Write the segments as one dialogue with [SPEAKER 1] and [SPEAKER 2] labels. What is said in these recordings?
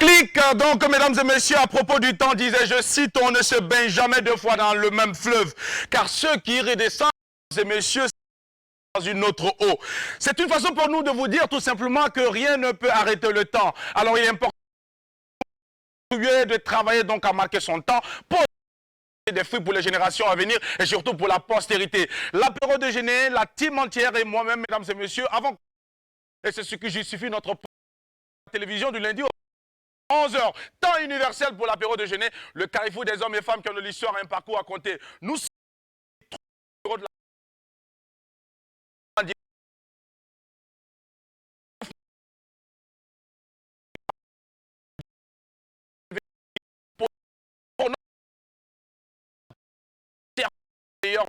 [SPEAKER 1] Clic, donc, mesdames et messieurs, à propos du temps, disait, je cite, on ne se baigne jamais deux fois dans le même fleuve, car ceux qui redescendent, mesdames et messieurs, dans une autre eau. C'est une façon pour nous de vous dire tout simplement que rien ne peut arrêter le temps. Alors, il est important de travailler donc à marquer son temps pour des fruits pour les générations à venir et surtout pour la postérité. L'apéro déjeuner, la team entière et moi-même, mesdames et messieurs, avant, et c'est ce qui justifie notre télévision du lundi au 11h, temps universel pour l'apéro déjeuner, le carrefour des hommes et femmes qui ont de l'histoire et un parcours à compter. Nous sommes de la pour notre meilleur.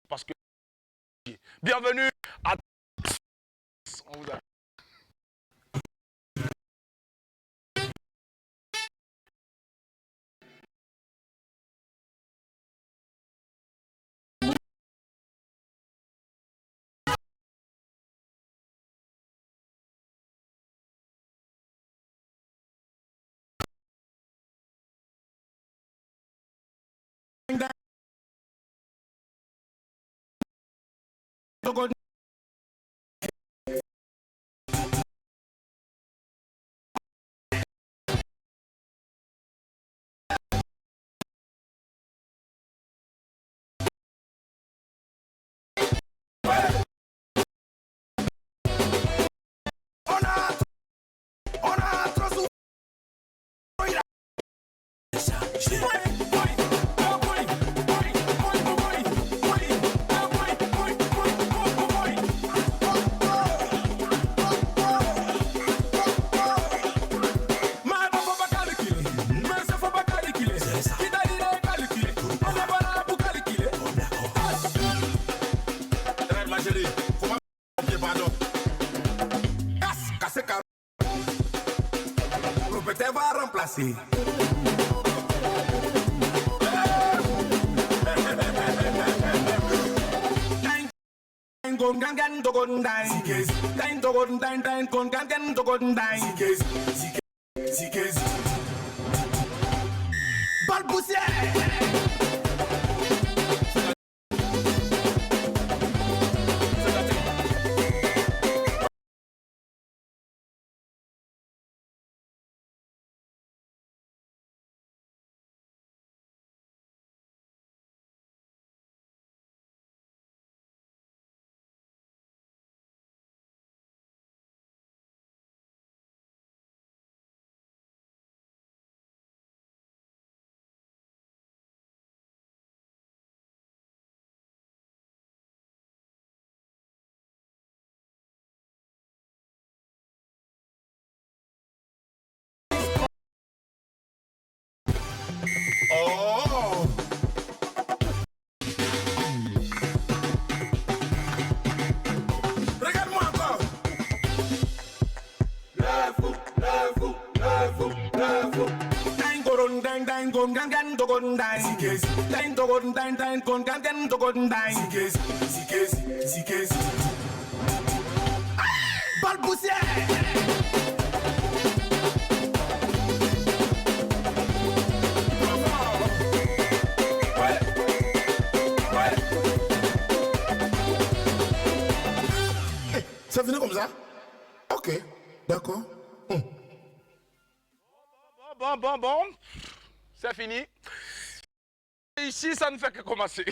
[SPEAKER 1] Parce que bienvenue à on vous a...
[SPEAKER 2] remplacer.
[SPEAKER 3] Ça venait comme ça? Ok, d'accord.
[SPEAKER 1] Bon. C'est fini. Ici, ça ne fait que commencer.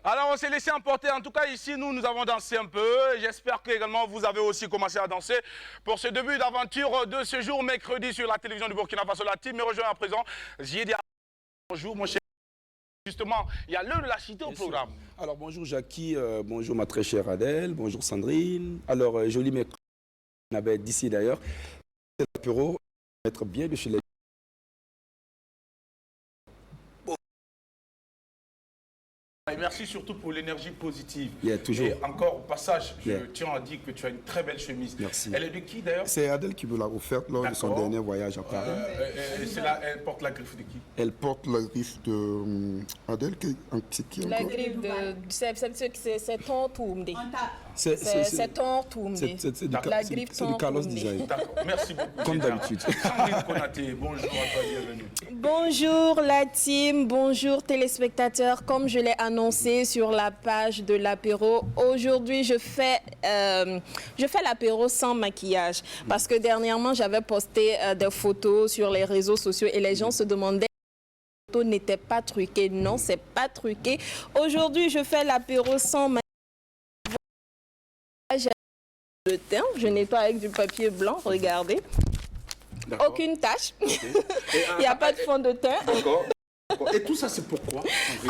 [SPEAKER 1] Alors, on s'est laissé emporter. En tout cas, ici, nous avons dansé un peu. J'espère que également vous avez aussi commencé à danser pour ce début d'aventure de ce jour, mercredi, sur la télévision du Burkina Faso. La team me rejoint à présent. J'ai dit bonjour, mon cher. Justement, il y a l'heure de la cité au programme.
[SPEAKER 4] Alors, bonjour Jackie, bonjour ma très chère Adèle, bonjour Sandrine. Alors, joli mercredi, d'ici d'ailleurs. C'est l'apéro, mettre bien de chez les...
[SPEAKER 1] merci surtout pour l'énergie positive.
[SPEAKER 4] Toujours.
[SPEAKER 1] Et encore au passage, je tiens à dire que tu as une très belle chemise.
[SPEAKER 4] Merci.
[SPEAKER 1] Elle est de qui d'ailleurs?
[SPEAKER 3] C'est Adèle qui me l'a offerte lors de son dernier voyage à Paris.
[SPEAKER 1] Elle porte la griffe de qui?
[SPEAKER 3] Elle porte la griffe de Adèle qui
[SPEAKER 5] La griffe de... C'est ton tourné. C'est ton tourné. La griffe
[SPEAKER 3] c'est de Carlos Dijaye.
[SPEAKER 1] D'accord, merci beaucoup.
[SPEAKER 3] Comme d'habitude.
[SPEAKER 1] Sandrine Konaté, bonjour à toi, bienvenue.
[SPEAKER 5] Bonjour la team, bonjour téléspectateurs. Comme je l'ai annoncé sur la page de l'apéro, aujourd'hui je fais l'apéro sans maquillage. Parce que dernièrement j'avais posté des photos sur les réseaux sociaux et les gens se demandaient si les photos n'étaient pas truquées. Non, c'est pas truqué. Aujourd'hui je fais l'apéro sans maquillage. Le teint, je nettoie avec du papier blanc, regardez. Aucune tache. Il n'y a pas de fond de teint.
[SPEAKER 1] D'accord. Et tout ça, c'est pourquoi?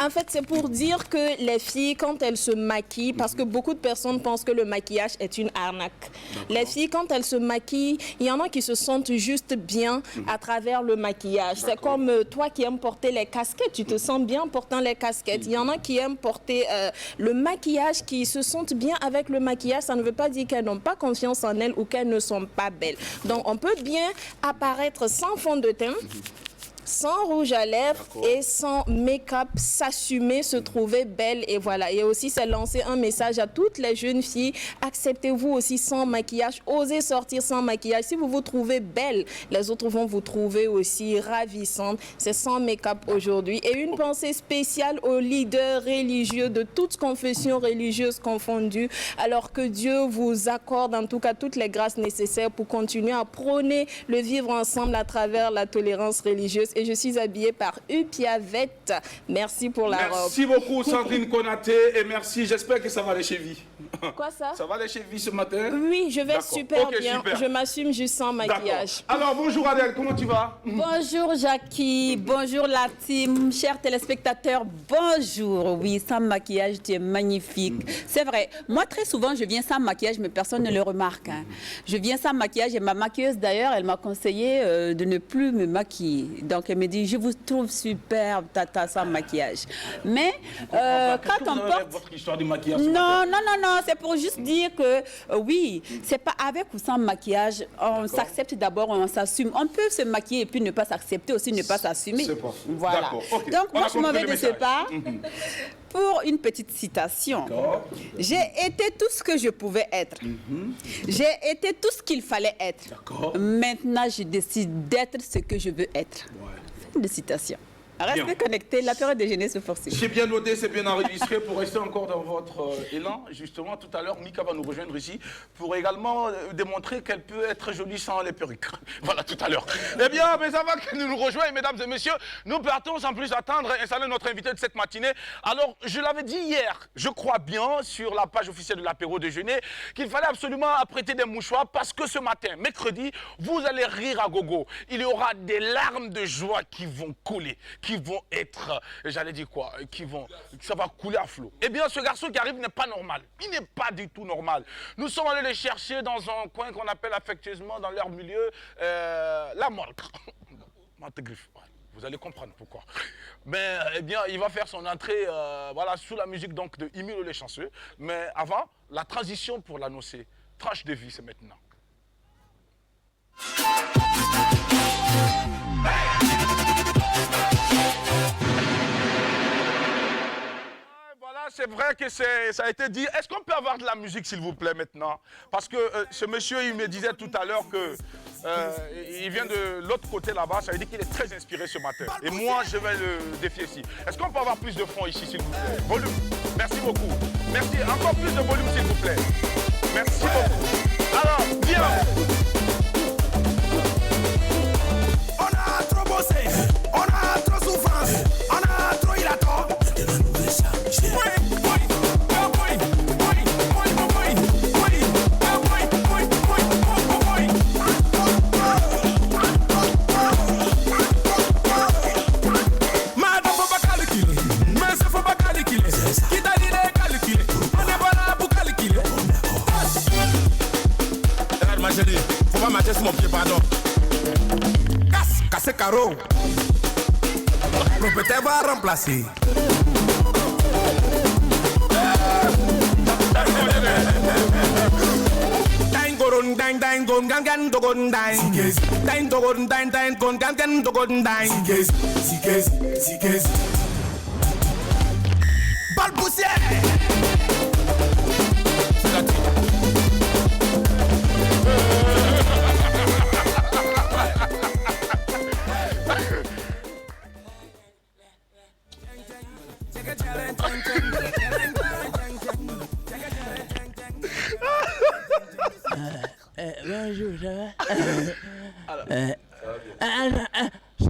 [SPEAKER 5] En fait, c'est pour dire que les filles, quand elles se maquillent, parce que beaucoup de personnes pensent que le maquillage est une arnaque. Les filles, quand elles se maquillent, il y en a qui se sentent juste bien à travers le maquillage. C'est comme toi qui aimes porter les casquettes, tu te sens bien en portant les casquettes. Il y en a qui aiment porter le maquillage, qui se sentent bien avec le maquillage. Ça ne veut pas dire qu'elles n'ont pas confiance en elles ou qu'elles ne sont pas belles. Donc, on peut bien apparaître sans fond de teint, sans rouge à lèvres et sans make-up, s'assumer, se trouver belle et voilà. Et aussi, c'est lancer un message à toutes les jeunes filles. Acceptez-vous aussi sans maquillage, osez sortir sans maquillage. Si vous vous trouvez belle, les autres vont vous trouver aussi ravissante. C'est sans make-up aujourd'hui. Et une pensée spéciale aux leaders religieux de toutes confessions religieuses confondues, alors que Dieu vous accorde en tout cas toutes les grâces nécessaires pour continuer à prôner le vivre ensemble à travers la tolérance religieuse. Et je suis habillée par Upiavette. Merci pour la robe.
[SPEAKER 1] Merci beaucoup Sandrine Konaté et merci, j'espère que ça va les chevilles.
[SPEAKER 5] Quoi ça?
[SPEAKER 1] Ça va les chevilles ce matin?
[SPEAKER 5] Oui, je vais super bien.
[SPEAKER 1] Super.
[SPEAKER 5] Je m'assume juste sans maquillage.
[SPEAKER 1] Alors bonjour Adèle, comment tu vas?
[SPEAKER 6] Bonjour Jackie, bonjour la team, chers téléspectateurs, bonjour. Oui, sans maquillage, tu es magnifique. C'est vrai, moi très souvent je viens sans maquillage, mais personne ne le remarque. Hein. Je viens sans maquillage et ma maquilleuse d'ailleurs, elle m'a conseillé de ne plus me maquiller. Donc elle me dit, je vous trouve superbe, tata, sans maquillage. Mais quand on porte...
[SPEAKER 1] votre histoire de maquillage?
[SPEAKER 6] Non, c'est pour juste dire que oui, c'est pas avec ou sans maquillage, on s'accepte d'abord, on s'assume. On peut se maquiller et puis ne pas s'accepter, aussi ne pas s'assumer. Voilà. Okay. Donc moi je m'en vais de ce pas pour une petite citation. J'ai été tout ce que je pouvais être. J'ai été tout ce qu'il fallait être. Maintenant je décide d'être ce que je veux être. Fin de citation. Restez connectés, la période déjeuner se poursuit.
[SPEAKER 1] C'est bien noté, c'est bien enregistré. Pour rester encore dans votre élan, justement, tout à l'heure, Mika va nous rejoindre ici pour également démontrer qu'elle peut être jolie sans les perruques. Voilà, tout à l'heure. Eh bien, mais avant que nous nous rejoignent, mesdames et messieurs, nous partons sans plus attendre installer notre invité de cette matinée. Alors, je l'avais dit hier, je crois bien, sur la page officielle de l'apéro déjeuner, qu'il fallait absolument apprêter des mouchoirs parce que ce matin, mercredi, vous allez rire à gogo. Il y aura des larmes de joie qui vont couler, qui vont être, j'allais dire quoi, ça va couler à flot. Eh bien, ce garçon qui arrive n'est pas normal. Il n'est pas du tout normal. Nous sommes allés le chercher dans un coin qu'on appelle affectueusement dans leur milieu la morgue. Vous allez comprendre pourquoi. Mais, eh bien, il va faire son entrée, voilà, sous la musique donc de Emile les Chanceux. Mais avant, la transition pour l'annoncer. Tranche de vie, c'est maintenant. C'est vrai que ça a été dit. Est-ce qu'on peut avoir de la musique, s'il vous plaît, maintenant? Parce que ce monsieur, il me disait tout à l'heure que il vient de l'autre côté là-bas. Ça veut dire qu'il est très inspiré ce matin. Et moi, je vais le défier ici. Est-ce qu'on peut avoir plus de fond ici, s'il vous plaît? Volume. Merci beaucoup. Merci. Encore plus de volume, s'il vous plaît. Merci beaucoup. Alors, viens.
[SPEAKER 2] On a trop bossé, on a trop souffrance, on a trop il a tort. Faut pas marcher sur mon pied, pardon. Casse carreau. Propriétaire va remplacer. Dang gorun dang dang gon gan gan dogon dang. Dang dogon dang dang gon gan gan dogon dang. Zikes. Bal poussière.
[SPEAKER 7] Bonjour, ça va?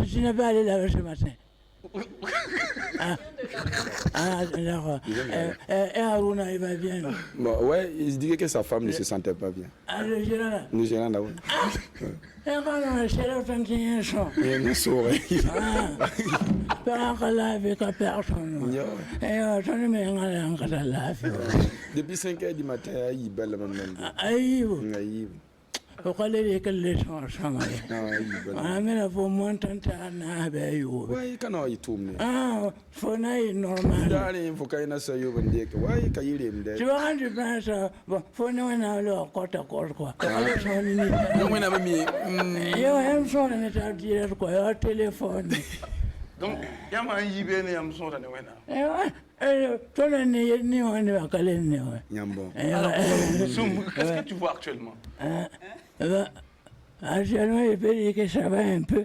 [SPEAKER 7] Tu n'es pas allé là-bas ce matin. Alors, Haruna, il va bien.
[SPEAKER 4] Bon, ouais, il disait que sa femme ne se sentait pas bien.
[SPEAKER 7] Ah, le gérant là.
[SPEAKER 4] Le gérant là, oui.
[SPEAKER 7] Et quand c'est là, on tient un son.
[SPEAKER 4] Il ne saurait.
[SPEAKER 7] Pas encore là avec personne. Et on ne met rien encore là.
[SPEAKER 4] Depuis 5 heures du matin, il est belle même.
[SPEAKER 7] Aïe,
[SPEAKER 4] Naïve.
[SPEAKER 7] pourquoi les leçons sont là? Ah, mais là, pour moi, tant à n'abeille.
[SPEAKER 4] Ouais, quand on y tourne.
[SPEAKER 7] Ah, faut naître normal.
[SPEAKER 4] Darling, faut qu'il y ait un seul au vendeur. Ouais, qu'il y ait un
[SPEAKER 7] Tu vois, quand tu penses, bon, faut nous en aller au côté à côté, quoi.
[SPEAKER 4] Non, mais non, mais.
[SPEAKER 7] Yo, I'm sorry, mais t'as dit quoi, au téléphone.
[SPEAKER 1] Donc, il y a un IBN et un son dans le
[SPEAKER 7] Toi, ni on est à Calais.
[SPEAKER 4] Yambo.
[SPEAKER 1] Alors, Soum, qu'est-ce que tu vois actuellement?
[SPEAKER 7] Actuellement, je peux dire que ça va un peu.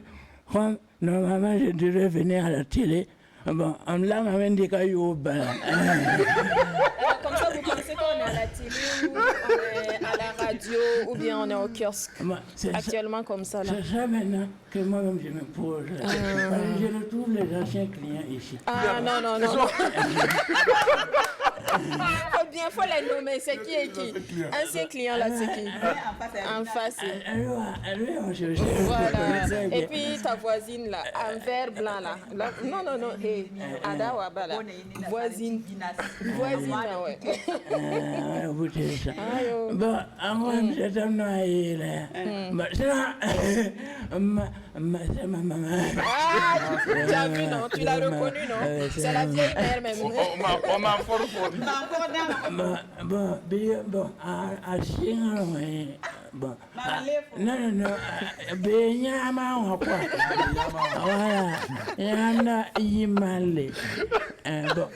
[SPEAKER 7] Comme normalement, je devrais venir à la télé. Bon, là, ma mère dit qu'il y a au bas.
[SPEAKER 5] Comme ça, vous pensez qu'on est à la télé, ou on est à la radio, ou bien on est au kiosque? Actuellement, comme ça, là.
[SPEAKER 7] C'est ça maintenant que moi-même je me pose. Je retrouve les anciens clients ici.
[SPEAKER 5] Ah, non. Faut les nommer. C'est qui et qui? Ancien client, là, c'est qui? En face.
[SPEAKER 7] Allô, monsieur.
[SPEAKER 5] Voilà. Et puis ta voisine, là, en vert blanc, là. Non. Hey, Ada Waba, là. Voisine, là, ouais.
[SPEAKER 7] Bon, moi, c'est un noyé, là. C'est ma maman.
[SPEAKER 5] Ah, tu as vu, non? Tu l'as reconnu, non? C'est la vieille mère, même.
[SPEAKER 1] On m'a fort.
[SPEAKER 7] Bon, à Singalong, bon. Non, Benyama, quoi. Voilà, Yana Yimale. Bon,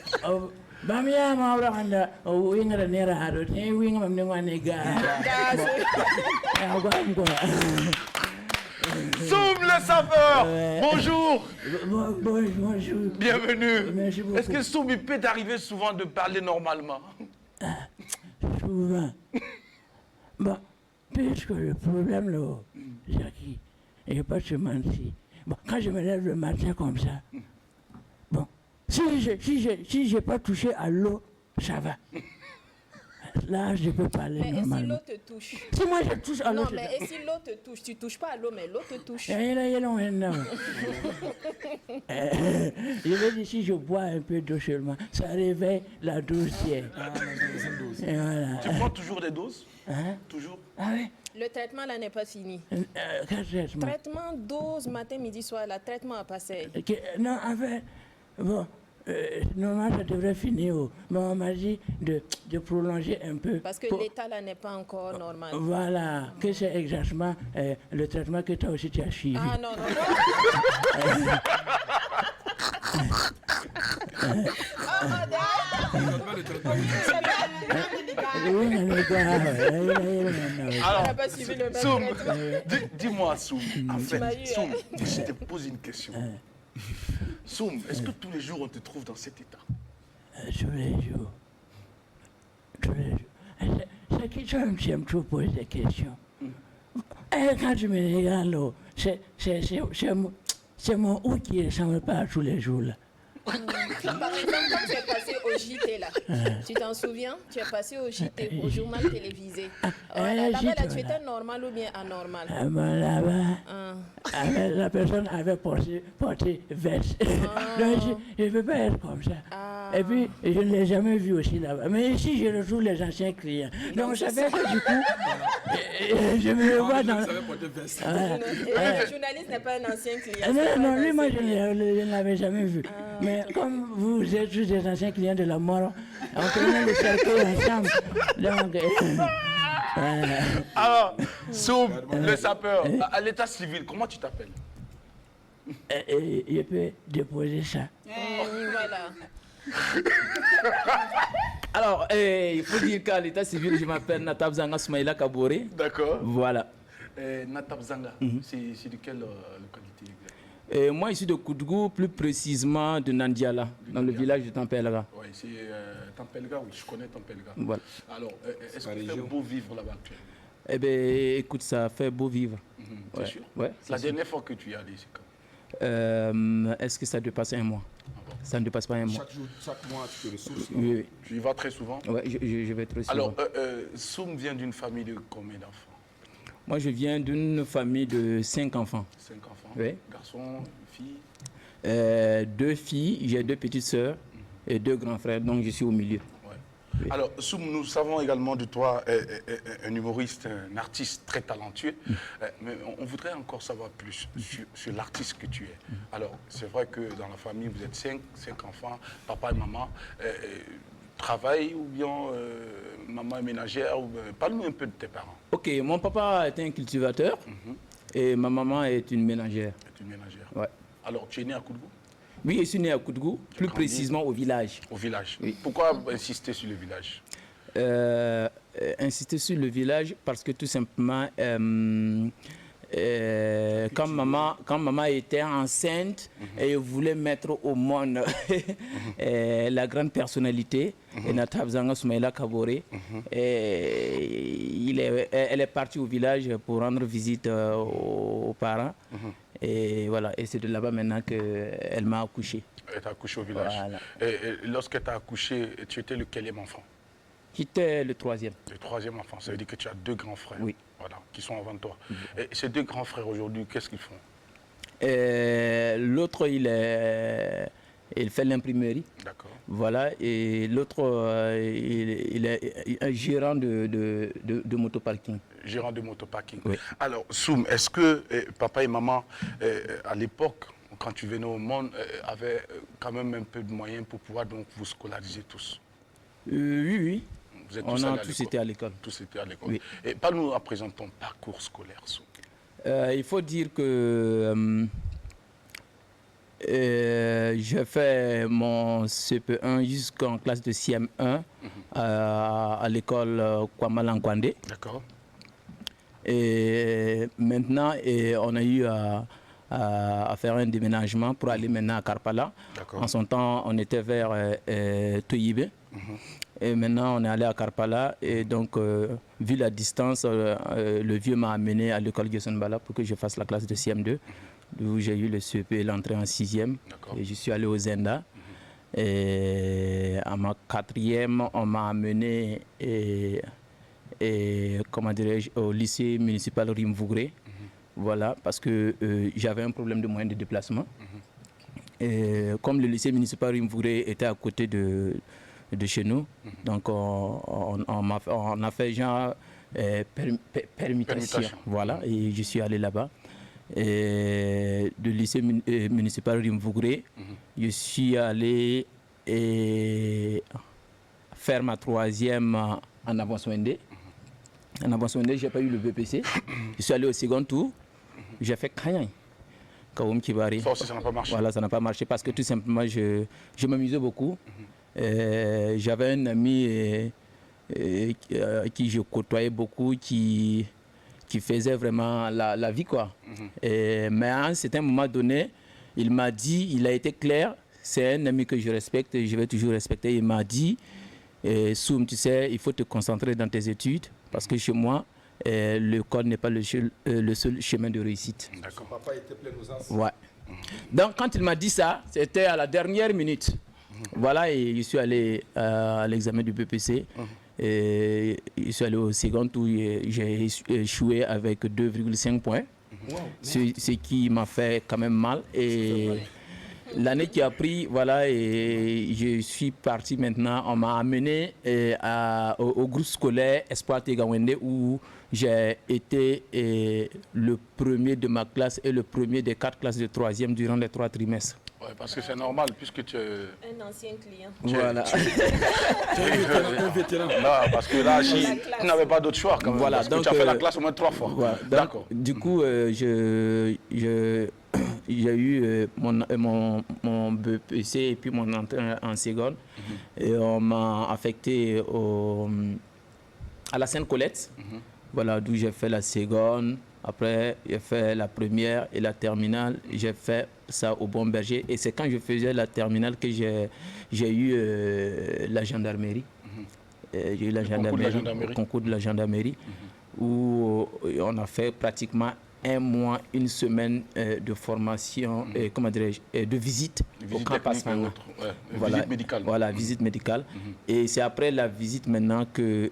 [SPEAKER 7] Bamiama, Randa, wing of the Nerado, wing of the Maniga.
[SPEAKER 1] Soum le saveur. Bonjour.
[SPEAKER 7] Bonjour.
[SPEAKER 1] Bienvenue.
[SPEAKER 7] Merci beaucoup.
[SPEAKER 1] Est-ce que Soum, il peut t'arriver souvent de parler normalement?
[SPEAKER 7] Souvent. Bon, puisque le problème, là, Jackie, il n'y a pas de se mentir. Bon, quand je me lève le matin comme ça, bon, si je n'ai pas touché à l'eau, ça va. Là, je peux parler
[SPEAKER 5] mais
[SPEAKER 7] normalement.
[SPEAKER 5] Mais et si l'eau te touche?
[SPEAKER 7] Si moi je touche à l'eau,
[SPEAKER 5] non, mais et si l'eau te touche? Tu ne touches pas à l'eau, mais l'eau te touche.
[SPEAKER 7] Je veux dire, si je bois un peu d'eau seulement, ça réveille la doucière. Et voilà.
[SPEAKER 1] Tu prends toujours des doses?
[SPEAKER 7] Hein?
[SPEAKER 1] Toujours?
[SPEAKER 7] Ah oui?
[SPEAKER 5] Le traitement, là, n'est pas fini.
[SPEAKER 7] Quel traitement?
[SPEAKER 5] Traitement, dose, matin, midi, soir, là, traitement à passer.
[SPEAKER 7] Non, en fait, bon, normalement, ça devrait finir. Mais on m'a dit de prolonger un peu.
[SPEAKER 5] Parce que l'état, là, n'est pas encore normal.
[SPEAKER 7] Voilà, que c'est exactement le traitement que toi aussi tu as suivi.
[SPEAKER 5] Ah, non.
[SPEAKER 1] Alors,
[SPEAKER 5] pas suivi le même
[SPEAKER 1] Soum,
[SPEAKER 5] traitement.
[SPEAKER 1] dis-moi, Soum, en fait,
[SPEAKER 5] m'as eu,
[SPEAKER 1] Soum, je te pose une question. Soum, est-ce que tous les jours on te trouve dans cet état?
[SPEAKER 7] Tous les jours. C'est qui j'aime trop poser des questions. Et quand tu me regardes là, c'est mon ou qui ressemble pas tous les jours là.
[SPEAKER 5] Par exemple, quand tu es passé au JT, là, tu t'en souviens? Tu es passé au JT, au journal télévisé. Là-bas, tu étais normal ou bien anormal?
[SPEAKER 7] Là-bas, la personne avait porté veste. Donc, je ne peux pas être comme ça. Et puis, je ne l'ai jamais vu aussi là-bas. Mais ici, je retrouve les anciens clients. Donc, ça fait que du coup, je me revois dans...
[SPEAKER 5] Le journaliste n'est pas un ancien client.
[SPEAKER 7] Non, lui, moi, je ne l'avais jamais vu. Mais comme vous êtes tous des anciens clients de la mort, on connaît le cercueil ensemble. Donc,
[SPEAKER 1] Alors, Soum, le sapeur, à l'état civil, comment tu t'appelles?
[SPEAKER 7] je peux déposer ça.
[SPEAKER 5] Voilà.
[SPEAKER 8] Alors, il faut dire qu'à l'état civil, je m'appelle Natab Zanga Soumaïla Kabore.
[SPEAKER 1] D'accord.
[SPEAKER 8] Voilà.
[SPEAKER 1] Natab Zanga, c'est de quelle localité?
[SPEAKER 8] Moi, je suis de Koudgou, plus précisément de Nandiala, dans le village de Tampelga.
[SPEAKER 1] Oui, c'est Tampelga, oui, je connais Tampelga.
[SPEAKER 8] Voilà.
[SPEAKER 1] Alors, est-ce que c'est beau vivre là-bas actuellement?
[SPEAKER 8] Eh bien, écoute, ça fait beau vivre.
[SPEAKER 1] C'est sûr?
[SPEAKER 8] Ouais,
[SPEAKER 1] La dernière fois que tu y allais, c'est quand?
[SPEAKER 8] Est-ce que ça dépasse un mois? Ça ne dépasse pas un mois.
[SPEAKER 4] Chaque jour, chaque mois, tu te ressources.
[SPEAKER 8] Oui, oui.
[SPEAKER 1] Tu y vas très souvent?
[SPEAKER 8] Ouais, je vais très souvent.
[SPEAKER 1] Alors, Soum vient d'une famille de combien d'enfants?
[SPEAKER 8] Moi, je viens d'une famille de 5 enfants.
[SPEAKER 1] 5 enfants?
[SPEAKER 8] Oui.
[SPEAKER 1] Garçons, filles?
[SPEAKER 8] 2 filles, j'ai 2 petites sœurs et 2 grands frères, donc je suis au milieu.
[SPEAKER 1] Oui. Alors, Soum, nous savons également de toi un humoriste, un artiste très talentueux, mais on voudrait encore savoir plus sur l'artiste que tu es. Alors, c'est vrai que dans la famille, vous êtes 5 enfants, papa et maman travaillent ou bien maman est ménagère. Parle-nous un peu de tes parents.
[SPEAKER 8] Ok, mon papa est un cultivateur et ma maman est une ménagère.
[SPEAKER 1] Tu es une ménagère.
[SPEAKER 8] Ouais.
[SPEAKER 1] Alors, tu es né à Koudgou?
[SPEAKER 8] Oui, je suis né à Koudgou, plus
[SPEAKER 1] grandi
[SPEAKER 8] précisément au village.
[SPEAKER 1] Au village.
[SPEAKER 8] Oui.
[SPEAKER 1] Pourquoi insister sur le village?
[SPEAKER 8] Insister sur le village parce que tout simplement, quand maman était enceinte et elle voulait mettre au monde la grande personnalité, Natab Zanga Soumaïla Kabore, elle est partie au village pour rendre visite aux parents. Et voilà, et c'est de là-bas maintenant qu'elle m'a accouché.
[SPEAKER 1] Elle t'a accouché au village.
[SPEAKER 8] Voilà.
[SPEAKER 1] Et lorsqu'elle t'a accouché, tu étais le quatrième enfant?
[SPEAKER 8] J'étais le 3e.
[SPEAKER 1] Le 3e enfant, ça veut dire que tu as 2 grands frères,
[SPEAKER 8] Oui.
[SPEAKER 1] Voilà, qui sont avant toi. Et ces 2 grands frères aujourd'hui, qu'est-ce qu'ils font?
[SPEAKER 8] L'autre, il fait l'imprimerie.
[SPEAKER 1] D'accord.
[SPEAKER 8] Voilà, et l'autre, il est un gérant de motoparking.
[SPEAKER 1] Gérant de motoparking.
[SPEAKER 8] Oui.
[SPEAKER 1] Alors, Soum, est-ce que papa et maman, à l'époque, quand tu venais au monde, avaient quand même un peu de moyens pour pouvoir donc vous scolariser tous?
[SPEAKER 8] Oui.
[SPEAKER 1] Vous êtes
[SPEAKER 8] On a tous été à l'école.
[SPEAKER 1] Tous été à l'école.
[SPEAKER 8] Oui.
[SPEAKER 1] Et parle-nous à présent de ton parcours scolaire, Soum.
[SPEAKER 8] Il faut dire que j'ai fait mon CP1 jusqu'en classe de CM1 à l'école Kwamalankwande.
[SPEAKER 1] D'accord.
[SPEAKER 8] Et maintenant, on a eu à faire un déménagement pour aller maintenant à Karpala. En son temps, on était vers Toyibé. Et maintenant, on est allé à Karpala. Et donc, vu la distance, le vieux m'a amené à l'école Gessonbala pour que je fasse la classe de CM2, où j'ai eu le CEP et l'entrée en 6e. Et je suis allé au Zenda. Et à ma 4e, on m'a amené comment dirais-je, au lycée municipal Rimvougré. Voilà, parce que j'avais un problème de moyens de déplacement. Et comme le lycée municipal Rimvougré était à côté de chez nous, donc on a fait genre permutation. Voilà, et je suis allé là-bas. Et du lycée municipal Rimvougré, je suis allé faire ma 3e en Avanswende. En Avanswende, je n'ai pas eu le BPC. Je suis allé au second tour. J'ai fait Kanyang.
[SPEAKER 1] Ça aussi, ça n'a pas marché.
[SPEAKER 8] Voilà, ça n'a pas marché parce que tout simplement, je m'amusais beaucoup. J'avais un ami qui je côtoyais beaucoup, qui faisait vraiment la vie, quoi. Mais à un certain moment donné, il m'a dit, il a été clair, c'est un ami que je respecte et je vais toujours respecter. Il m'a dit, Soum, tu sais, il faut te concentrer dans tes études parce que chez moi, l'école n'est pas le seul chemin de réussite.
[SPEAKER 1] D'accord.
[SPEAKER 4] Papa était plein aux as.
[SPEAKER 8] Ouais. Donc quand il m'a dit ça, c'était à la dernière minute. Voilà, et je suis allé à l'examen du BPC. Et je suis allé au second tour, j'ai échoué avec 2,5 points. Ce qui m'a fait quand même mal. Et l'année qui a pris, voilà, et je suis parti maintenant. On m'a amené au groupe scolaire Espoir Tegawende où j'ai été le premier de ma classe et le premier des 4 classes de 3e durant les 3 trimestres.
[SPEAKER 1] Ouais, parce que c'est normal, puisque tu es...
[SPEAKER 5] Un ancien client.
[SPEAKER 8] Voilà.
[SPEAKER 4] Un vétéran.
[SPEAKER 1] Non, parce que là, si tu n'avais pas d'autre choix quand même.
[SPEAKER 8] Voilà,
[SPEAKER 1] Parce que
[SPEAKER 8] donc,
[SPEAKER 1] tu as fait la classe au moins 3 fois.
[SPEAKER 8] Voilà.
[SPEAKER 1] D'accord.
[SPEAKER 8] Du coup, j'ai eu mon BPC et puis mon entrée en seconde. Et on m'a affecté à la Sainte-Colette, voilà, d'où j'ai fait la seconde. Après, j'ai fait la première et la terminale. J'ai fait ça au Bon Berger. Et c'est quand je faisais la terminale que j'ai eu la gendarmerie. J'ai eu la gendarmerie, le concours de la gendarmerie, où on a fait pratiquement un mois, une semaine de formation, comment dirais-je, de visite au camp Passemanga. Voilà,
[SPEAKER 1] visite médicale.
[SPEAKER 8] Voilà, visite médicale. Et c'est après la visite maintenant que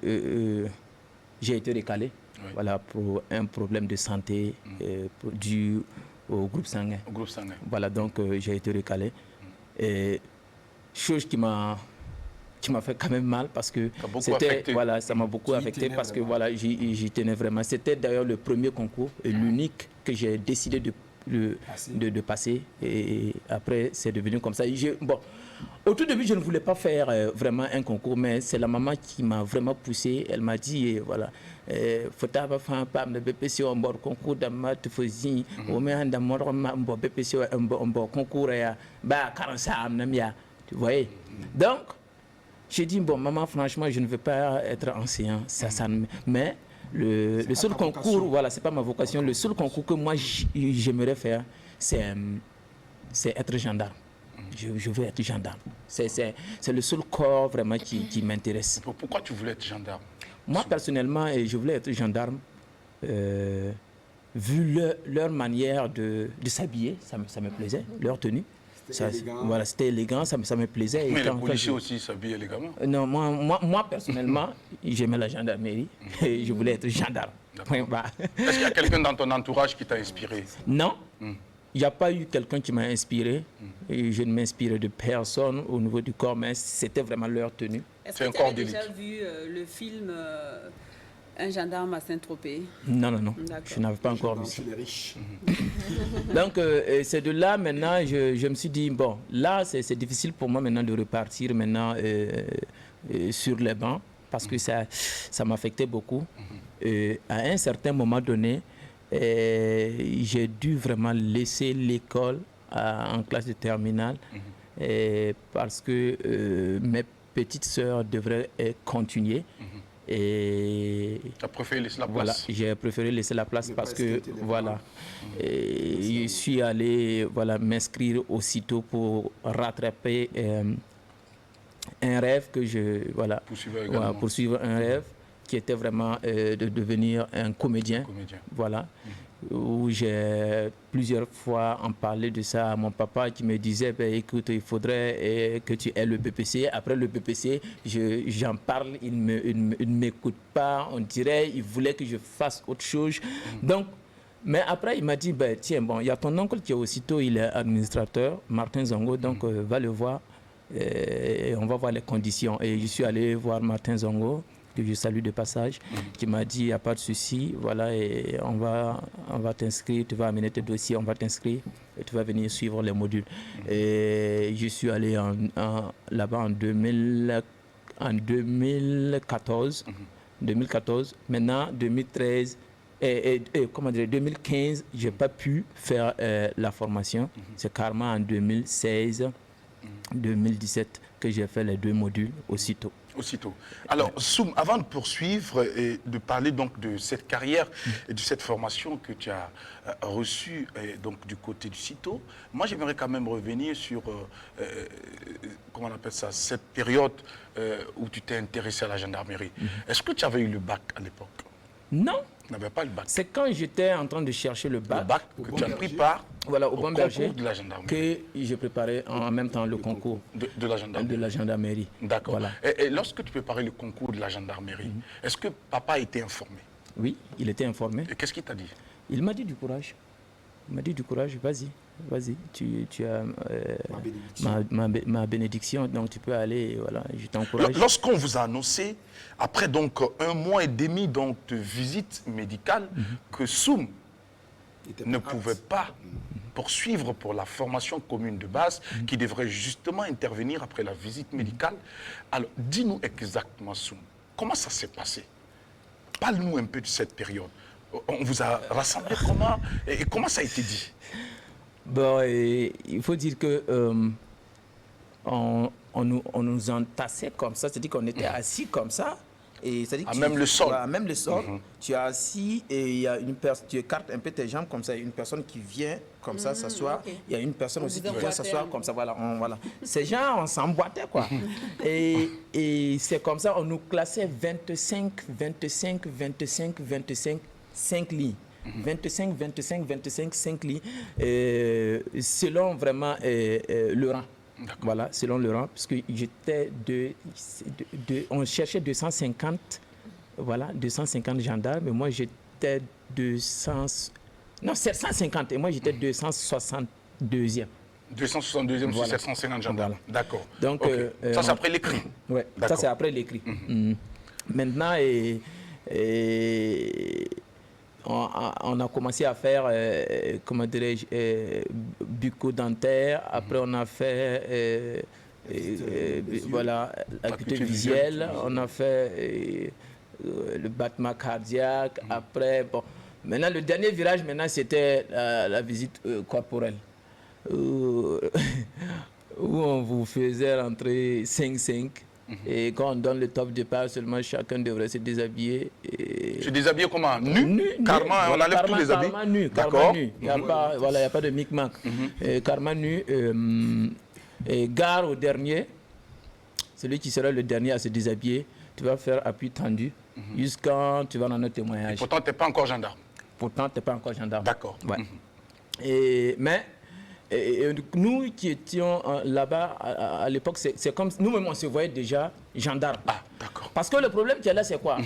[SPEAKER 8] j'ai été recalé. Oui. Voilà, pour un problème de santé dû au groupe sanguin.
[SPEAKER 1] Au groupe sanguin.
[SPEAKER 8] Voilà, donc j'ai été recalé. Et chose qui m'a fait quand même mal parce que c'était, voilà, ça m'a beaucoup affecté parce que voilà, j'y tenais vraiment. C'était d'ailleurs le premier concours et l'unique que j'ai décidé de passer. Et après, c'est devenu comme ça. Bon, au tout début, je ne voulais pas faire vraiment un concours, mais c'est la maman qui m'a vraiment poussé. Elle m'a dit, voilà, faut faire un BPC en bord concours de maths, faisant, au moins un BPC en bord concours, bah 45 tu voyez. Donc, j'ai dit, bon, maman, franchement, je ne veux pas être enseignant, mais le seul concours, voilà, c'est pas ma vocation, le seul concours que moi j'aimerais faire, c'est être gendarme. Je veux être gendarme. C'est le seul corps vraiment qui m'intéresse.
[SPEAKER 1] Pourquoi tu voulais être gendarme?
[SPEAKER 8] Moi, personnellement, je voulais être gendarme. Vu leur manière de s'habiller, ça me plaisait, leur tenue. Voilà, c'était élégant, ça me plaisait.
[SPEAKER 1] Mais les policiers aussi s'habillent élégamment.
[SPEAKER 8] Non, moi personnellement, j'aimais la gendarmerie et je voulais être gendarme.
[SPEAKER 1] Est-ce qu'il y a quelqu'un dans ton entourage qui t'a inspiré?
[SPEAKER 8] Non. Il n'y a pas eu quelqu'un qui m'a inspiré. Et je ne m'inspirais de personne au niveau du corps, mais c'était vraiment leur tenue.
[SPEAKER 6] Est-ce que tu as déjà vu le film Un gendarme à Saint-Tropez?
[SPEAKER 8] Non. Je n'avais pas encore vu ça. Donc, c'est de là, maintenant, je me suis dit, bon, là, c'est difficile pour moi maintenant de repartir maintenant sur les bancs, parce que ça m'affectait beaucoup. À un certain moment donné, j'ai dû vraiment laisser l'école en classe de terminale parce que mes petites sœurs devraient continuer. Et
[SPEAKER 1] tu as préféré laisser la place?
[SPEAKER 8] Voilà, j'ai préféré laisser la place parce que voilà, je suis allé m'inscrire aussitôt pour rattraper un rêve que poursuivre un rêve qui était vraiment de devenir un comédien. Voilà. Où j'ai plusieurs fois en parlé de ça à mon papa qui me disait, écoute, il faudrait que tu aies le BPC. Après le BPC, j'en parle, il ne m'écoute pas. On dirait il voulait que je fasse autre chose. Donc, mais après, il m'a dit, tiens, bon, il y a ton oncle qui est aussitôt, il est administrateur, Martin Zongo, donc va le voir et on va voir les conditions. Et je suis allé voir Martin Zongo, que je salue de passage, qui m'a dit, il n'y a pas de souci, voilà, et on va t'inscrire, tu vas amener tes dossiers, on va t'inscrire, et tu vas venir suivre les modules. Et je suis allé là-bas en 2014. 2014. Maintenant, 2013, 2015, je n'ai pas pu faire la formation. C'est carrément en 2016, 2017 que j'ai fait les 2 modules aussitôt.
[SPEAKER 1] Alors, Soum, avant de poursuivre et de parler donc de cette carrière et de cette formation que tu as reçue donc du côté du CITO, moi j'aimerais quand même revenir sur, comment on appelle ça, cette période où tu t'es intéressé à la gendarmerie. Est-ce que tu avais eu le bac à l'époque?
[SPEAKER 8] Non.
[SPEAKER 1] Tu n'avais pas le bac?
[SPEAKER 8] C'est quand j'étais en train de chercher le bac.
[SPEAKER 1] Le bac que tu as pris part
[SPEAKER 8] au Bon Berger
[SPEAKER 1] de la gendarmerie.
[SPEAKER 8] Que j'ai préparé en même temps le concours
[SPEAKER 1] de la gendarmerie.
[SPEAKER 8] De la gendarmerie.
[SPEAKER 1] D'accord.
[SPEAKER 8] Voilà.
[SPEAKER 1] Et lorsque tu préparais le concours de la gendarmerie, est-ce que papa a été informé?
[SPEAKER 8] Oui, il était informé.
[SPEAKER 1] Et qu'est-ce qu'il t'a dit?
[SPEAKER 8] Il m'a dit du courage. Il m'a dit du courage, vas-y, tu as ma bénédiction, donc tu peux aller, voilà, je t'encourage.
[SPEAKER 1] Lorsqu'on vous a annoncé, après donc 1 mois et demi donc, de visite médicale, que Soum ne pouvait pas poursuivre pour la formation commune de base qui devrait justement intervenir après la visite médicale. Alors, dis-nous exactement, Soum, comment ça s'est passé? Parle-nous un peu de cette période. On vous a rassemblé comment et comment ça a été dit?
[SPEAKER 8] Bon, il faut dire que on nous entassait comme ça, c'est-à-dire qu'on était assis comme ça. Et
[SPEAKER 1] à même le sol.
[SPEAKER 8] À même le sol, tu es assis et il y a une personne, tu écartes un peu tes jambes comme ça, il y a une personne qui vient comme ça s'asseoir, il y a une personne aussi qui vient s'asseoir comme ça, voilà. Ces gens, on s'emboîtait quoi. Et c'est comme ça, on nous classait 25, 25, 25, 25, 5 lits. 25, 25, 25, 5 lits, selon vraiment le rang. Voilà, selon le rang, parce que j'étais on cherchait 250, voilà, 250 gendarmes, mais moi j'étais 750, et moi j'étais 262e.
[SPEAKER 1] 262e sur 750 gendarmes. Voilà. D'accord.
[SPEAKER 8] Donc,
[SPEAKER 1] ça c'est après l'écrit.
[SPEAKER 8] Oui, ça c'est après l'écrit. Maintenant, on a commencé à faire, comment dirais-je, bucco-dentaire. Après, on a fait, voilà, l'acuité visuelle. On a fait le battement cardiaque. Après, bon. Maintenant, le dernier virage, maintenant, c'était la visite corporelle. Où on vous faisait rentrer 5-5. Et quand on donne le top départ, seulement chacun devrait se déshabiller.
[SPEAKER 1] Se déshabiller comment? Nu? Carrément, on enlève tous les habits?
[SPEAKER 8] Carrément nu. D'accord. Il n'y a pas de micmac. Carrément nu. Et gare au dernier, celui qui sera le dernier à se déshabiller, tu vas faire appui tendu jusqu'à tu vas dans notre témoignage.
[SPEAKER 1] Et pourtant, tu n'es pas encore gendarme?
[SPEAKER 8] Pourtant, tu n'es pas encore gendarme.
[SPEAKER 1] D'accord.
[SPEAKER 8] Ouais. Mais nous qui étions là-bas à l'époque, c'est comme nous-mêmes on se voyait déjà gendarmes.
[SPEAKER 1] Ah, d'accord.
[SPEAKER 8] Parce que le problème qu'il y a là, c'est quoi?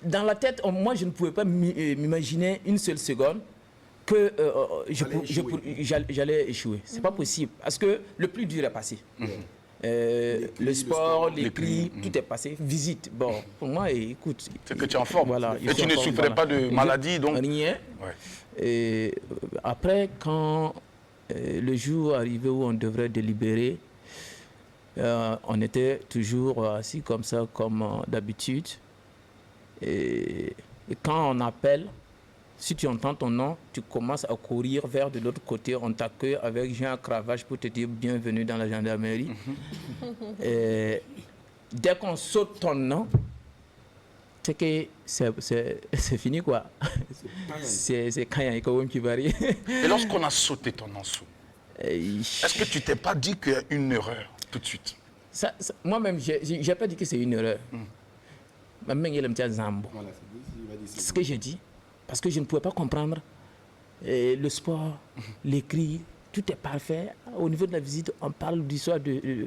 [SPEAKER 8] Dans la tête, moi je ne pouvais pas m'imaginer une seule seconde que j'allais échouer. C'est pas possible. Parce que le plus dur est passé. Le sport, les cris, tout est passé. Visite. Bon, pour moi, écoute.
[SPEAKER 1] C'est que tu es en forme.
[SPEAKER 8] Voilà,
[SPEAKER 1] et tu ne souffrais pas de maladie, donc.
[SPEAKER 8] Rien.
[SPEAKER 1] Ouais.
[SPEAKER 8] Et après, quand le jour arrivé où on devrait délibérer, on était toujours assis comme ça, comme d'habitude. Et quand on appelle, si tu entends ton nom, tu commences à courir vers de l'autre côté. On t'accueille avec Jean Cravache pour te dire bienvenue dans la gendarmerie. Et dès qu'on saute ton nom, c'est que c'est fini quoi. C'est Kaya qui varie.
[SPEAKER 1] Et lorsqu'on a sauté ton nom, est-ce que tu t'es pas dit qu'il y a une erreur tout de suite?
[SPEAKER 8] Moi-même, j'ai pas dit que c'est une erreur. C'est ce que j'ai dit. Parce que je ne pouvais pas comprendre le sport, les cris, tout est parfait. Au niveau de la visite, on parle d'histoire de...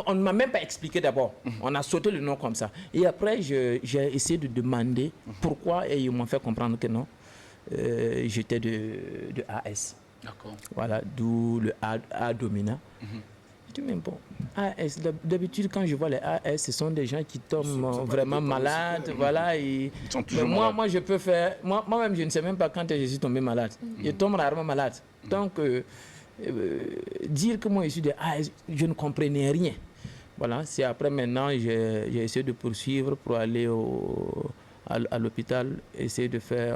[SPEAKER 8] On ne m'a même pas expliqué d'abord. On a sauté le nom comme ça. Et après, j'ai essayé de demander pourquoi et ils m'ont fait comprendre que non. J'étais de AS.
[SPEAKER 1] D'accord.
[SPEAKER 8] Voilà, d'où le A dominant. Je dis, mais bon, AS, d'habitude, quand je vois les AS, ce sont des gens qui tombent vraiment malades. Voilà, ils sont toujours malades. Moi, je peux faire... Moi-même, je ne sais même pas quand je suis tombé malade. Je tombe rarement malade. Donc... dire que moi je suis de AS, je ne comprenais rien. Voilà, c'est après maintenant j'ai essayé de poursuivre pour aller à l'hôpital, essayer de faire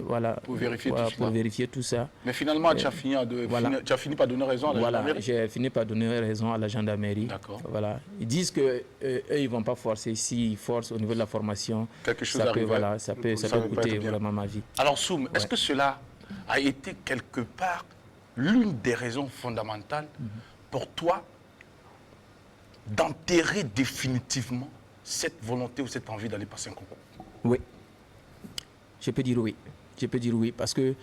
[SPEAKER 8] voilà,
[SPEAKER 1] pour vérifier,
[SPEAKER 8] vérifier tout ça.
[SPEAKER 1] Mais finalement, tu as fini par donner raison à la gendarmerie.
[SPEAKER 8] J'ai fini par donner raison à la gendarmerie.
[SPEAKER 1] D'accord.
[SPEAKER 8] Voilà. Ils disent que eux ils vont pas forcer. S'ils forcent au niveau de la formation,
[SPEAKER 1] quelque chose
[SPEAKER 8] ça peut, voilà, ça peut coûter vraiment ma vie.
[SPEAKER 1] Alors Soum, est-ce que cela a été quelque part l'une des raisons fondamentales pour toi d'enterrer définitivement cette volonté ou cette envie d'aller passer un concours?
[SPEAKER 8] Oui. Je peux dire oui. Je peux dire oui parce que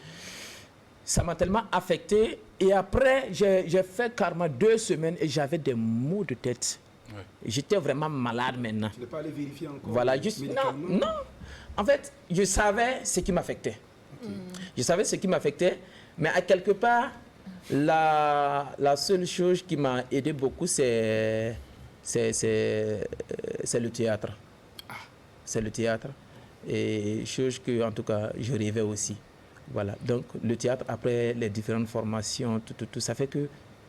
[SPEAKER 8] ça m'a tellement affecté. Et après, j'ai fait carrément 2 semaines et j'avais des maux de tête. Ouais. J'étais vraiment malade maintenant.
[SPEAKER 4] Tu n'es pas allé vérifier encore?
[SPEAKER 8] Voilà, non. En fait, je savais ce qui m'affectait. Okay. Je savais ce qui m'affectait, mais à quelque part, la seule chose qui m'a aidé beaucoup, c'est le théâtre. C'est le théâtre. Et chose que, en tout cas, je rêvais aussi. Voilà, donc le théâtre, après les différentes formations, tout ça fait que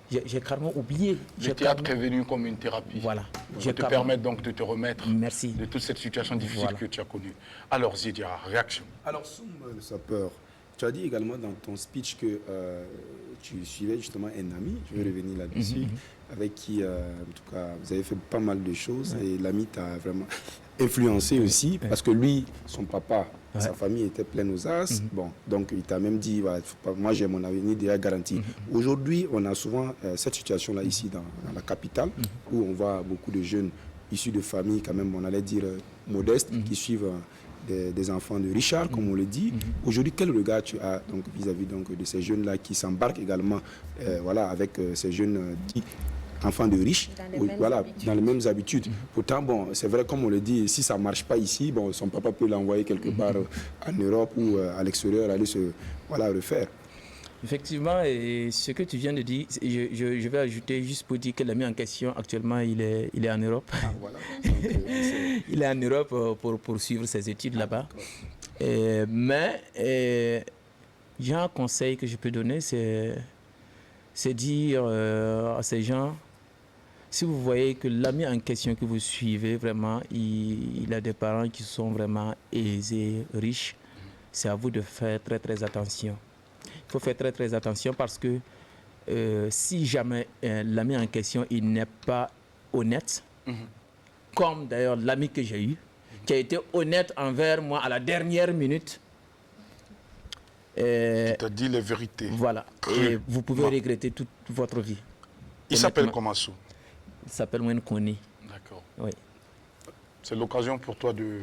[SPEAKER 8] j'ai carrément oublié.
[SPEAKER 1] Le théâtre est venu comme une thérapie.
[SPEAKER 8] Voilà.
[SPEAKER 1] Pour te permettre donc de te remettre
[SPEAKER 8] Merci.
[SPEAKER 1] de toute cette situation difficile que tu as connue. Alors Zidia, réaction.
[SPEAKER 4] Alors Soum le sapeur, tu as dit également dans ton speech que tu suivais justement un ami, je vais revenir là-dessus, avec qui en tout cas vous avez fait pas mal de choses et l'ami t'a vraiment influencé aussi parce que lui, son papa, sa famille était pleine aux as. Bon, donc il t'a même dit, voilà, moi j'ai mon avenir déjà garanti. Aujourd'hui, on a souvent cette situation-là ici dans la capitale où on voit beaucoup de jeunes issus de familles quand même, on allait dire modestes, qui suivent des enfants de Richard, comme on le dit. Aujourd'hui, quel regard tu as donc vis-à-vis donc de ces jeunes-là qui s'embarquent également, voilà, avec ces jeunes enfants de riches, dans les mêmes habitudes. Pourtant, bon, c'est vrai, comme on le dit, si ça ne marche pas ici, bon, son papa peut l'envoyer quelque part en Europe ou à l'extérieur, aller se refaire.
[SPEAKER 8] Effectivement, et ce que tu viens de dire, je vais ajouter juste pour dire que l'ami en question, actuellement, il est en Europe.
[SPEAKER 4] Ah, voilà.
[SPEAKER 8] Il est en Europe pour poursuivre ses études là-bas. Mais j'ai un conseil que je peux donner, c'est dire à ces gens, si vous voyez que l'ami en question que vous suivez, vraiment, il a des parents qui sont vraiment aisés, riches, c'est à vous de faire très très attention. Il faut faire très très attention parce que si jamais l'ami en question il n'est pas honnête, comme d'ailleurs l'ami que j'ai eu, qui a été honnête envers moi à la dernière minute,
[SPEAKER 1] Tu t'as dit les vérités.
[SPEAKER 8] Voilà. Et vous pouvez regretter toute votre vie.
[SPEAKER 1] Il s'appelle comment ça?
[SPEAKER 8] Il s'appelle Wen Koni.
[SPEAKER 1] D'accord.
[SPEAKER 8] Oui.
[SPEAKER 1] C'est l'occasion pour toi de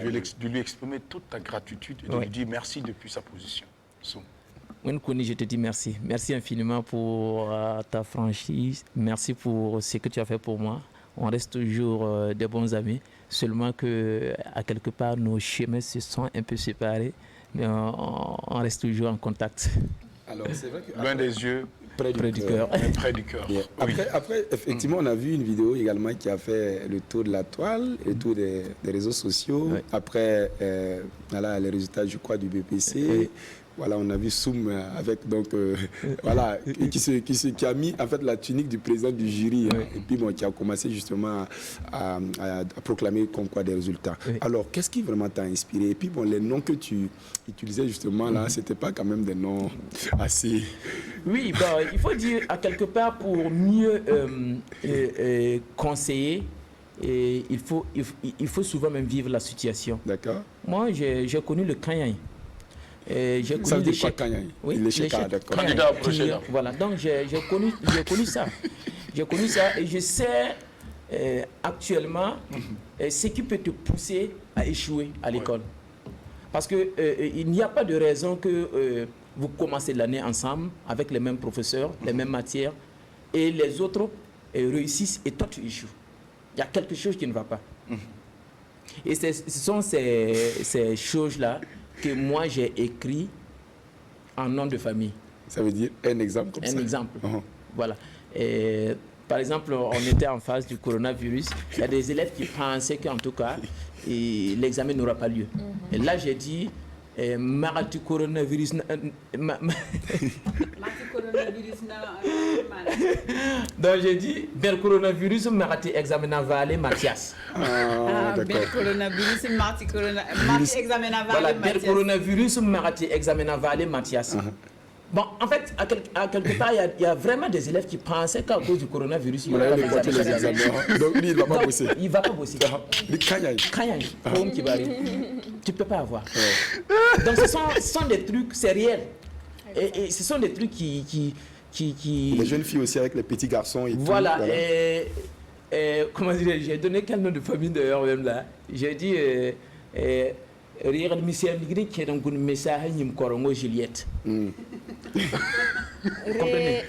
[SPEAKER 1] lui exprimer toute ta gratitude et de lui dire merci depuis sa position.
[SPEAKER 8] Wen Koni, je te dis merci. Merci infiniment pour ta franchise. Merci pour ce que tu as fait pour moi. On reste toujours des bons amis. Seulement que, à quelque part, nos chemins se sont un peu séparés. Mais on reste toujours en contact.
[SPEAKER 4] Alors, c'est vrai que
[SPEAKER 1] loin des yeux,
[SPEAKER 8] près du cœur.
[SPEAKER 1] Près du cœur.
[SPEAKER 4] Yeah. Après, effectivement, on a vu une vidéo également qui a fait le tour de la toile, le tour des réseaux sociaux. Ouais. Après, voilà, les résultats, je crois, du BPC. Voilà, on a vu Soum avec donc voilà qui a mis en fait la tunique du président du jury et puis bon, qui a commencé justement à proclamer comme quoi des résultats. Alors, qu'est-ce qui vraiment t'a inspiré? Et puis bon, les noms que tu utilisais justement là, c'était pas quand même des noms assez.
[SPEAKER 8] Oui, bon, il faut dire à quelque part pour mieux conseiller. Et il faut souvent même vivre la situation.
[SPEAKER 4] D'accord.
[SPEAKER 8] Moi, j'ai connu le Kanyai. J'ai connu l'échec.
[SPEAKER 4] Oui, l'échec.
[SPEAKER 8] Voilà, donc j'ai connu ça. J'ai connu ça et je sais actuellement ce qui peut te pousser à échouer à l'école. Parce qu'il n'y a pas de raison que vous commencez l'année ensemble avec les mêmes professeurs, les mêmes matières, et les autres réussissent et toi tu échoues. Il y a quelque chose qui ne va pas. Et ce sont ces choses-là que moi j'ai écrit en nom de famille.
[SPEAKER 4] Ça veut dire un exemple comme ça?
[SPEAKER 8] Un exemple. Voilà. Et, par exemple, on était en phase du coronavirus. Il y a des élèves qui pensaient qu'en tout cas, l'examen n'aura pas lieu. Et là, j'ai dit, maratu coronavirus. Donc j'ai dit, bel coronavirus, marati examen à Valé, Mathias.
[SPEAKER 6] Bel coronavirus, marati examen à Valé, Mathias.
[SPEAKER 8] Bel coronavirus, marati examen à Valé, Mathias. Bon, en fait, à quelque part, il y a vraiment des élèves qui pensaient qu'à cause du coronavirus, il va
[SPEAKER 4] pas les examens. Donc lui, il ne va pas bosser.
[SPEAKER 8] Il ne va pas bosser.
[SPEAKER 4] Kanyaï.
[SPEAKER 8] Tu ne peux pas avoir. Donc ce sont des trucs, c'est réel. Et ce sont des trucs qui...
[SPEAKER 4] Les jeunes filles aussi avec les petits garçons et
[SPEAKER 8] voilà,
[SPEAKER 4] tout.
[SPEAKER 8] Voilà. Comment dire, j'ai donné quel nom de famille d'ailleurs même là. J'ai dit... Regarde, monsieur Migri qui est dans un message, il me corongo Juliette.
[SPEAKER 5] Comprenez?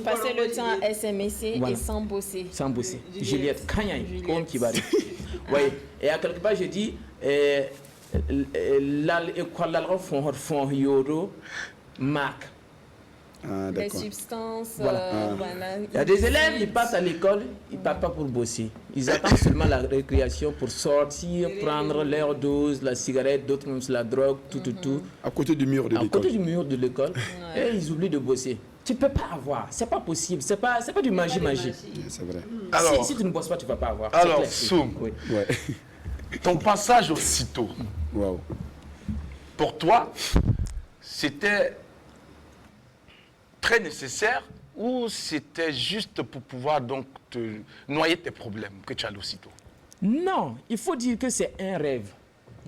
[SPEAKER 5] Passer le temps à SMSC et sans bosser.
[SPEAKER 8] Sans bosser. Juliette, Kanyaï, comme qui va dire. Oui, et à quelque part, j'ai dit, l'école font Yoro, Marc.
[SPEAKER 4] Ah,
[SPEAKER 5] Les
[SPEAKER 4] d'accord.
[SPEAKER 5] substances,
[SPEAKER 8] Voilà.
[SPEAKER 5] voilà.
[SPEAKER 8] Il y a des élèves, ils partent à l'école, ils ne partent pas pour bosser. Ils attendent seulement la récréation pour sortir, prendre leur dose, la cigarette, d'autres même la drogue, tout.
[SPEAKER 4] À côté du mur de
[SPEAKER 8] À
[SPEAKER 4] l'école.
[SPEAKER 8] côté du mur de l'école, et ils oublient de bosser. Tu ne peux pas avoir, c'est pas possible, c'est pas du magie.
[SPEAKER 4] C'est vrai.
[SPEAKER 1] Alors,
[SPEAKER 8] Si tu ne bosses pas, tu ne vas pas avoir. c'est
[SPEAKER 1] alors
[SPEAKER 8] clair.
[SPEAKER 1] Soum,
[SPEAKER 8] Oui.
[SPEAKER 4] Ouais.
[SPEAKER 1] ton passage aussitôt,
[SPEAKER 4] Waouh.
[SPEAKER 1] pour toi, c'était très nécessaire ou c'était juste pour pouvoir donc te noyer tes problèmes que tu as aussitôt?
[SPEAKER 8] Non, il faut dire que c'est un rêve.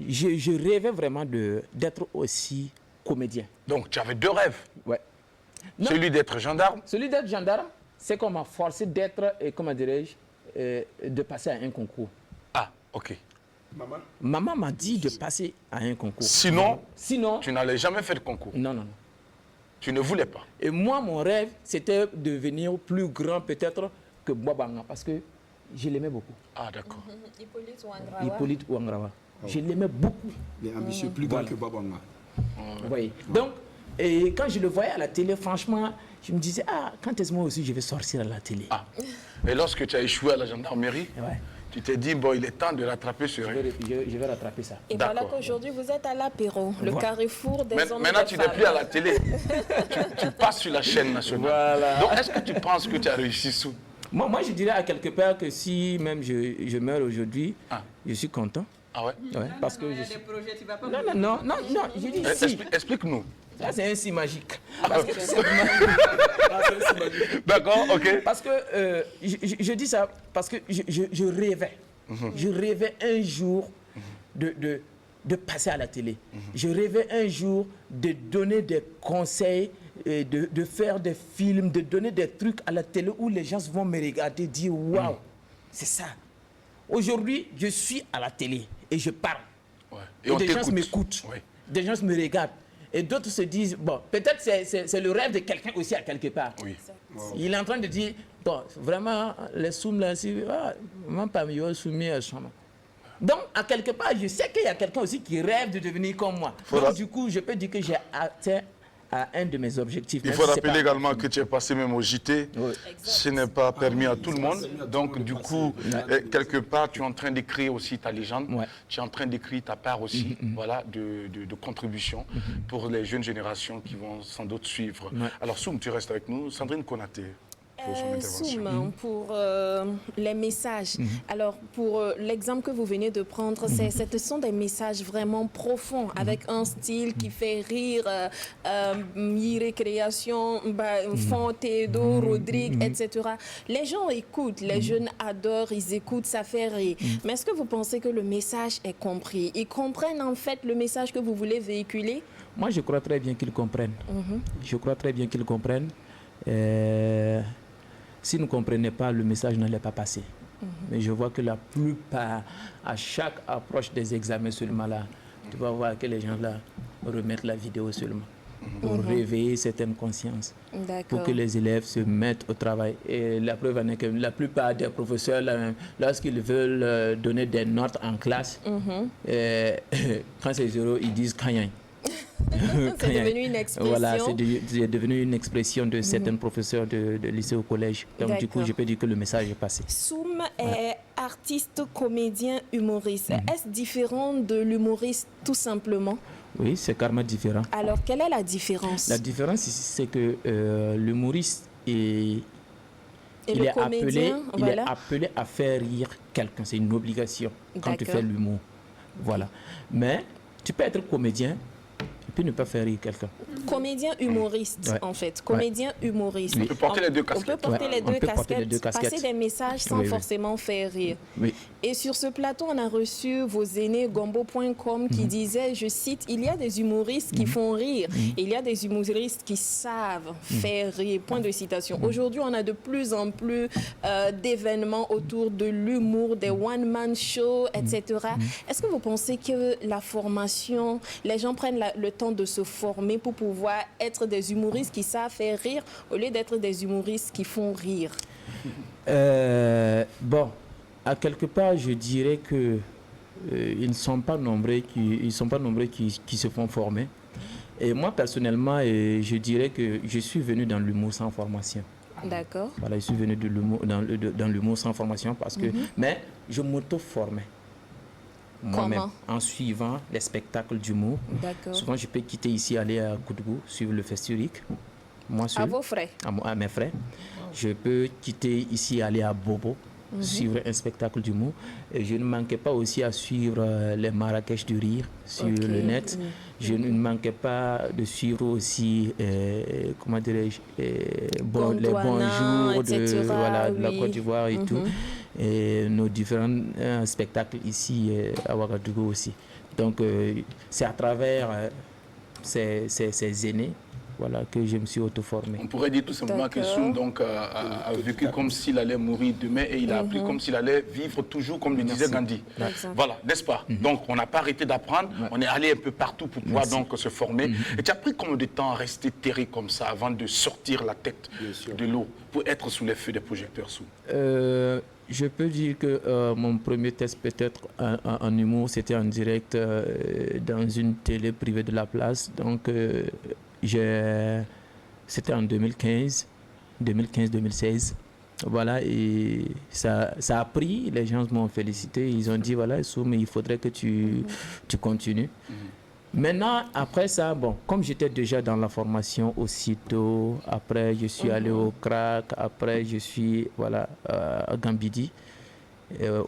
[SPEAKER 8] Je rêvais vraiment d'être aussi comédien.
[SPEAKER 1] Donc tu avais 2 rêves.
[SPEAKER 8] Ouais. Non.
[SPEAKER 1] Celui d'être gendarme.
[SPEAKER 8] Celui d'être gendarme, c'est qu'on m'a forcé d'être, comment dirais-je, de passer à un concours.
[SPEAKER 1] Ah, ok.
[SPEAKER 8] Maman m'a dit de passer à un concours.
[SPEAKER 1] Sinon,
[SPEAKER 8] Sinon,
[SPEAKER 1] tu n'allais jamais faire de concours.
[SPEAKER 8] non.
[SPEAKER 1] Tu ne voulais pas.
[SPEAKER 8] Et moi, mon rêve, c'était de devenir plus grand peut-être que Boabanga, parce que je l'aimais beaucoup.
[SPEAKER 1] Ah, d'accord.
[SPEAKER 5] Hippolyte Ouangrawa.
[SPEAKER 8] Hippolyte Ouangrawa. Je l'aimais beaucoup.
[SPEAKER 4] Il est ambitieux, plus grand que Babanga.
[SPEAKER 8] Vous voyez. Donc, et quand je le voyais à la télé, franchement, je me disais, quand est-ce que moi aussi je vais sortir à la télé?
[SPEAKER 1] Ah. Et lorsque tu as échoué à la gendarmerie,
[SPEAKER 8] Ouais.
[SPEAKER 1] tu t'es dit, bon, il est temps de rattraper ce rêve.
[SPEAKER 8] Je vais rattraper ça.
[SPEAKER 5] Et voilà
[SPEAKER 1] D'accord.
[SPEAKER 5] qu'aujourd'hui, vous êtes à l'apéro, le
[SPEAKER 8] Voilà.
[SPEAKER 5] carrefour des hommes
[SPEAKER 1] Maintenant,
[SPEAKER 5] et des
[SPEAKER 1] tu n'es
[SPEAKER 5] femmes.
[SPEAKER 1] plus à la télé. tu passes sur la chaîne nationale.
[SPEAKER 8] Voilà.
[SPEAKER 1] Donc, est-ce que tu penses que tu as réussi sous?
[SPEAKER 8] Moi, je dirais à quelque part que si même je meurs aujourd'hui,
[SPEAKER 1] Ah.
[SPEAKER 8] je suis content.
[SPEAKER 1] Ah ouais?
[SPEAKER 8] Ouais, parce que je suis...
[SPEAKER 6] projets, tu vas pas
[SPEAKER 8] Non, je dis si.
[SPEAKER 1] Explique-nous.
[SPEAKER 8] Ça, c'est un si magique. Parce que,
[SPEAKER 1] D'accord, ok.
[SPEAKER 8] parce que je dis ça parce que je rêvais. Je rêvais un jour de passer à la télé. Je rêvais un jour de donner des conseils, de faire des films, de donner des trucs à la télé où les gens vont me regarder et dire waouh, c'est ça. Aujourd'hui, je suis à la télé et je parle.
[SPEAKER 1] Ouais.
[SPEAKER 8] Et
[SPEAKER 1] on
[SPEAKER 8] des gens
[SPEAKER 1] t'écoute.
[SPEAKER 8] m'écoutent.
[SPEAKER 1] Oui.
[SPEAKER 8] Des gens me regardent. Et d'autres se disent, bon, peut-être c'est le rêve de quelqu'un aussi à quelque part.
[SPEAKER 1] Oui.
[SPEAKER 8] Il est en train de dire, bon, vraiment, les soums là, même pas mieux soumis à ça. Donc, à quelque part, je sais qu'il y a quelqu'un aussi qui rêve de devenir comme moi. Donc, du coup, je peux dire que j'ai atteint à un de mes objectifs.
[SPEAKER 1] Il
[SPEAKER 8] Même
[SPEAKER 1] faut
[SPEAKER 8] si c'est
[SPEAKER 1] rappeler
[SPEAKER 8] pas-
[SPEAKER 1] également que tu es passé même au JT.
[SPEAKER 8] Oui.
[SPEAKER 1] Ce n'est pas permis à tout le monde. Donc, du coup, quelque part, tu es en train d'écrire aussi ta légende.
[SPEAKER 8] Ouais.
[SPEAKER 1] Tu es en train d'écrire ta part aussi, voilà, de contribution pour les jeunes générations qui vont sans doute suivre.
[SPEAKER 8] Ouais.
[SPEAKER 1] Alors, Soum, tu restes avec nous. Sandrine Konaté. Pour son intervention.
[SPEAKER 5] Soum, pour les messages. Alors, pour l'exemple que vous venez de prendre, ce sont des messages vraiment profonds, avec un style qui fait rire, récréation, Fontedo, Rodrigue, etc. Les gens écoutent, les jeunes adorent, ils écoutent, ça fait rire. Mais est-ce que vous pensez que le message est compris? Ils comprennent en fait le message que vous voulez véhiculer?
[SPEAKER 8] Moi, je crois très bien qu'ils comprennent. Je crois très bien qu'ils comprennent. S'ils ne comprenaient pas, le message n'allait pas passer. Mais je vois que la plupart, à chaque approche des examens seulement là, tu vas voir que les gens là remettent la vidéo seulement. Pour réveiller certaines consciences. Pour que les élèves se mettent au travail. Et la preuve en est que la plupart des professeurs, là, lorsqu'ils veulent donner des notes en classe, quand c'est 0, ils disent Kanyan.
[SPEAKER 5] C'est devenu une expression.
[SPEAKER 8] Voilà, c'est devenu une expression de certains professeurs de lycée au collège. Donc du coup,
[SPEAKER 5] D'accord.
[SPEAKER 8] je peux dire que le message est passé.
[SPEAKER 5] Soum est artiste, comédien, humoriste. Est-ce différent de l'humoriste tout simplement?
[SPEAKER 8] Oui, c'est carrément différent.
[SPEAKER 5] Alors, quelle est la différence?
[SPEAKER 8] La différence ici, c'est que l'humoriste
[SPEAKER 5] Et le comédien,
[SPEAKER 8] il est
[SPEAKER 5] voilà.
[SPEAKER 8] appelé à faire rire quelqu'un. C'est une obligation quand tu
[SPEAKER 5] D'accord.
[SPEAKER 8] fais l'humour. Voilà. Mais tu peux être comédien et puis ne pas faire rire quelqu'un.
[SPEAKER 5] Comédien humoriste,
[SPEAKER 8] Ouais.
[SPEAKER 5] en fait. Comédien humoriste.
[SPEAKER 8] Oui.
[SPEAKER 1] On peut porter les deux
[SPEAKER 5] On peut
[SPEAKER 1] casquettes.
[SPEAKER 5] porter,
[SPEAKER 8] Ouais,
[SPEAKER 5] les,
[SPEAKER 8] on
[SPEAKER 5] deux
[SPEAKER 8] peut porter
[SPEAKER 5] casquettes,
[SPEAKER 8] les deux casquettes.
[SPEAKER 5] passer des messages sans
[SPEAKER 8] Oui, oui.
[SPEAKER 5] forcément faire rire.
[SPEAKER 8] Oui.
[SPEAKER 5] Et sur ce plateau, on a reçu vos aînés gombo.com qui disaient, je cite, il y a des humoristes qui font rire et il y a des humoristes qui savent faire rire. Point de citation. Aujourd'hui, on a de plus en plus d'événements autour de l'humour, des one-man shows, etc. Est-ce que vous pensez que la formation, les gens prennent le temps de se former pour pouvoir être des humoristes qui savent faire rire au lieu d'être des humoristes qui font rire?
[SPEAKER 8] Bon, à quelque part, je dirais que ils ne sont pas nombreux qui se font former. Et moi, personnellement, je dirais que je suis venu dans l'humour sans formation.
[SPEAKER 5] D'accord.
[SPEAKER 8] Voilà, je suis venu dans l'humour sans formation parce que... Mais je m'auto-formais. Moi-même, en suivant les spectacles d'humour.
[SPEAKER 5] D'accord.
[SPEAKER 8] Souvent, je peux quitter ici, aller à Koudgou, suivre le Festurique. Moi seul.
[SPEAKER 5] À vos frais?
[SPEAKER 8] À mes frais. Je peux quitter ici, aller à Bobo, suivre un spectacle d'humour. Et je ne manquais pas aussi à suivre les Marrakech du rire sur le net. Je ne manquais pas de suivre aussi, comment dirais-je, les bonjours de la Côte d'Ivoire et tout. Et nos différents spectacles ici à Ouagadougou aussi. Donc, c'est à travers ces aînés, voilà, que je me suis auto-formé.
[SPEAKER 1] On pourrait dire tout simplement que Soum a vécu comme s'il allait mourir demain et il a appris comme s'il allait vivre toujours, comme le disait Gandhi. Voilà, n'est-ce pas? Donc, on n'a pas arrêté d'apprendre, on est allé un peu partout pour pouvoir donc se former. Et tu as pris combien de temps à rester terré comme ça avant de sortir la tête de l'eau pour être sous les feux des projecteurs, Soum?
[SPEAKER 8] Je peux dire que mon premier test peut-être en humour, c'était en direct dans une télé privée de la place. Donc, c'était en 2015-2016. Voilà, et ça a pris, les gens m'ont félicité, ils ont dit, voilà, Soum, il faudrait que tu continues. Maintenant, après ça, bon, comme j'étais déjà dans la formation aussitôt, après je suis allé au CRAC, après je suis à Gambidi,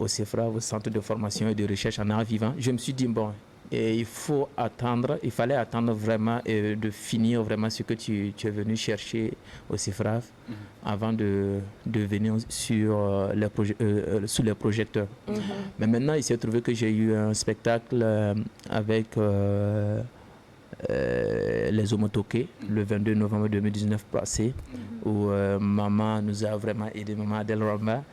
[SPEAKER 8] au CEFRA, au Centre de formation et de recherche en art vivant. Je me suis dit, bon, il fallait attendre vraiment de finir vraiment ce que tu es venu chercher au CEFRA avant de venir sous les projecteurs. Mais maintenant, il s'est trouvé que j'ai eu un spectacle avec les Omotoké le 22 novembre 2019 passé, où maman nous a vraiment aidé, maman Adèle Ramba.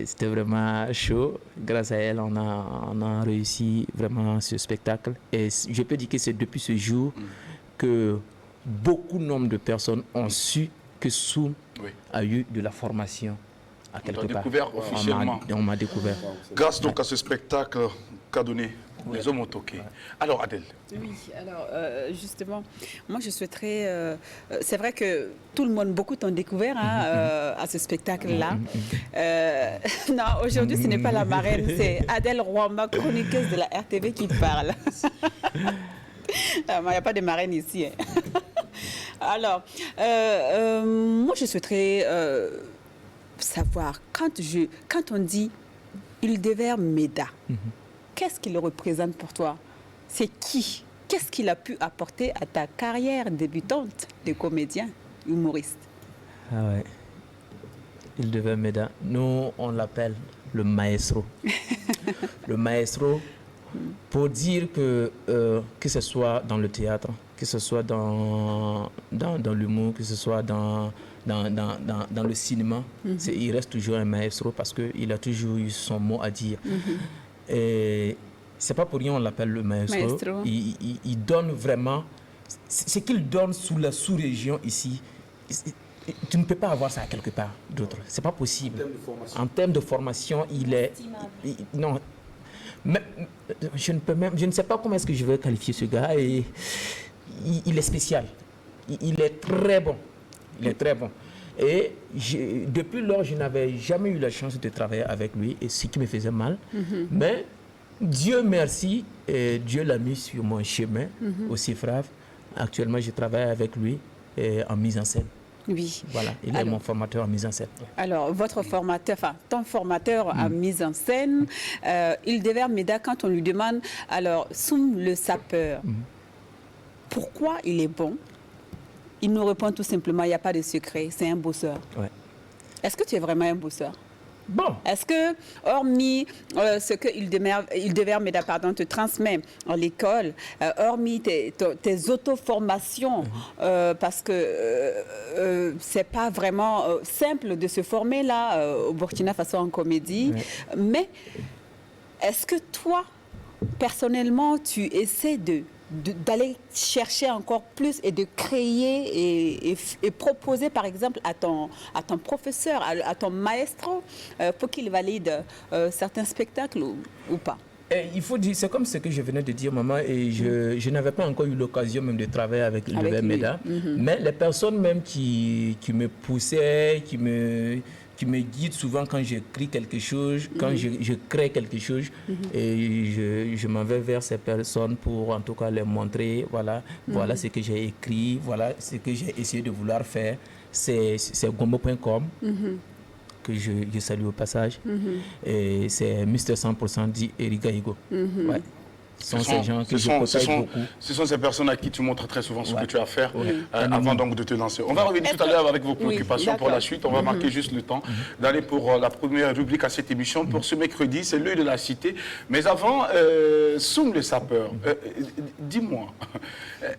[SPEAKER 8] C'était vraiment chaud. Grâce à elle, on a réussi vraiment ce spectacle. Et je peux dire que c'est depuis ce jour que beaucoup nombre de personnes ont su que Soum a eu de la formation à quelque part.
[SPEAKER 1] Découvert officiellement.
[SPEAKER 8] On m'a découvert.
[SPEAKER 1] Grâce donc à ce spectacle qu'a donné les hommes toqués. Alors Adèle.
[SPEAKER 6] Oui, alors justement, moi je souhaiterais... c'est vrai que tout le monde, beaucoup t'ont découvert à ce spectacle-là. Non, aujourd'hui ce n'est pas la marraine, c'est Adèle Rwamba, chroniqueuse de la RTV qui parle. Il n'y a pas de marraine ici. Alors, moi je souhaiterais savoir, quand on dit Hildevert Meda, qu'est-ce qu'il représente pour toi? C'est qui? Qu'est-ce qu'il a pu apporter à ta carrière débutante de comédien, humoriste?
[SPEAKER 8] Ah ouais. Hildevert Meda. Nous, on l'appelle le maestro. Le maestro, pour dire que ce soit dans le théâtre, que ce soit dans l'humour, que ce soit dans le cinéma, il reste toujours un maestro parce qu'il a toujours eu son mot à dire. Et c'est pas pour rien on l'appelle le maestro. Il donne vraiment ce qu'il donne sous la sous-région ici. Tu ne peux pas avoir ça quelque part d'autre. C'est pas possible. En termes de formation, non. Mais, je ne sais pas comment est-ce que je vais qualifier ce gars. Et il est spécial. Il est très bon. Il est très bon. Et depuis lors, je n'avais jamais eu la chance de travailler avec lui, et ce qui me faisait mal. Mais Dieu merci, et Dieu l'a mis sur mon chemin au CEFRAF. Actuellement, je travaille avec lui en mise en scène.
[SPEAKER 6] Oui.
[SPEAKER 8] Voilà, il est mon formateur en mise en scène.
[SPEAKER 6] Alors, votre formateur, enfin, ton formateur en mise en scène, Hildevert Meda, quand on lui demande, alors, Soum le sapeur, pourquoi il est bon? Il nous répond tout simplement, il n'y a pas de secret, c'est un bosseur.
[SPEAKER 8] Ouais.
[SPEAKER 6] Est-ce que tu es vraiment un bosseur?
[SPEAKER 8] Bon.
[SPEAKER 6] Est-ce que, hormis ce que Hildevert Meda te transmet à l'école, hormis tes auto-formations, parce que c'est pas vraiment simple de se former là au Burkina Faso en comédie, mais est-ce que toi, personnellement, tu essaies d'aller chercher encore plus et de créer et proposer par exemple à ton professeur, à ton maestro pour qu'il valide certains spectacles ou pas?
[SPEAKER 8] il faut dire, c'est comme ce que je venais de dire, maman, et je n'avais pas encore eu l'occasion même de travailler avec le MEDA, mais les personnes même qui me poussaient, qui me guident souvent quand j'écris quelque chose, quand je crée quelque chose, et je m'en vais vers ces personnes pour en tout cas les montrer, voilà ce que j'ai écrit, voilà ce que j'ai essayé de vouloir faire. C'est gombo.com. Que je salue au passage. Et c'est Mr 100% dit Eric Gahigo. Ouais. Ce sont ces gens que je côtoie beaucoup.
[SPEAKER 1] Ce sont ces personnes à qui tu montres très souvent ce que tu as à faire avant donc de te lancer. On va revenir tout à l'heure avec vos préoccupations pour la suite. On va marquer juste le temps d'aller pour la première rubrique à cette émission. Pour ce mercredi, c'est l'œil de la cité. Mais avant, Soum le sapeur, dis-moi,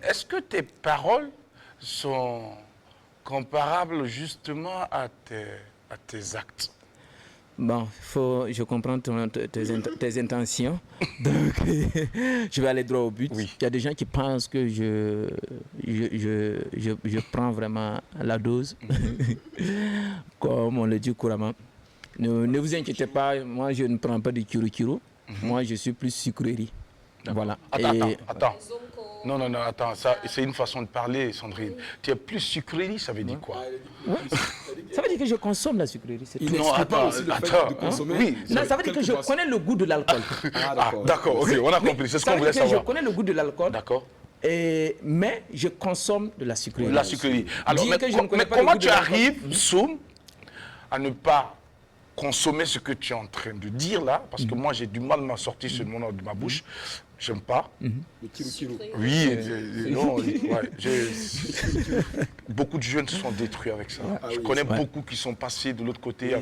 [SPEAKER 1] est-ce que tes paroles sont comparables justement à tes actes?
[SPEAKER 8] Bon, je comprends tes intentions, donc je vais aller droit au but.
[SPEAKER 1] Oui.
[SPEAKER 8] Il y a des gens qui pensent que je prends vraiment la dose, comme on le dit couramment. Ne vous inquiétez pas, moi je ne prends pas de kiro-kiro, moi je suis plus sucrerie. Voilà.
[SPEAKER 1] Attends. Non, attends, ça, c'est une façon de parler, Sandrine. Tu es plus sucrerie, ça veut dire quoi?
[SPEAKER 8] Ça veut dire que je consomme la sucrerie.
[SPEAKER 1] Non, attends.
[SPEAKER 8] Oui, non, ça veut dire que je connais le goût de l'alcool.
[SPEAKER 1] D'accord, ok, on a compris, c'est ce qu'on voulait savoir.
[SPEAKER 8] Je connais le goût de l'alcool.
[SPEAKER 1] D'accord.
[SPEAKER 8] Mais je consomme de la sucrerie.
[SPEAKER 1] La sucrerie. Alors, mais comment tu arrives, Soum, à ne pas consommer ce que tu es en train de dire là? Parce que moi, j'ai du mal à m'en sortir ce nom de ma bouche. J'aime pas.
[SPEAKER 4] Le kiro-kiro.
[SPEAKER 1] Oui, beaucoup de jeunes se sont détruits avec ça. Je connais beaucoup qui sont passés de l'autre côté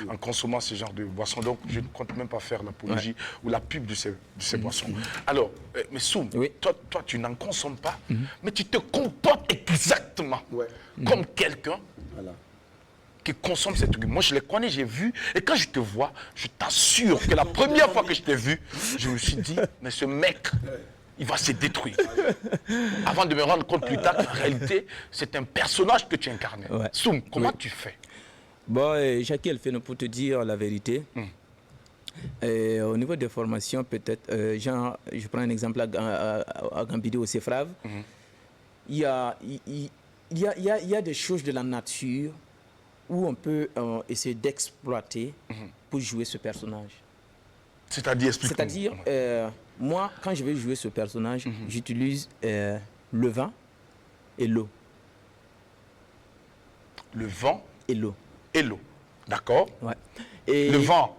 [SPEAKER 1] en consommant ce genre de boissons. Donc, je ne compte même pas faire l'apologie ou la pub de ces boissons. Alors, mais Soum, toi, tu n'en consommes pas, mais tu te comportes exactement comme quelqu'un qui consomme ces trucs. Moi, je les connais, j'ai vu. Et quand je te vois, je t'assure que la première fois que je t'ai vu, je me suis dit, mais ce mec, il va se détruire. Avant de me rendre compte plus tard qu'en réalité, c'est un personnage que tu incarnais. Soum, comment tu fais?
[SPEAKER 8] Bon, Jackie Elfeno, pour te dire la vérité, au niveau des formations, peut-être, je prends un exemple à Gambidi au CEFRAV, il y a des choses de la nature où on peut essayer d'exploiter pour jouer ce personnage.
[SPEAKER 1] C'est-à-dire, explique-moi.
[SPEAKER 8] C'est-à-dire, moi, quand je vais jouer ce personnage, j'utilise le vent et l'eau.
[SPEAKER 1] Le vent
[SPEAKER 8] et l'eau.
[SPEAKER 1] Et l'eau, d'accord.
[SPEAKER 8] Ouais. Et
[SPEAKER 1] le vent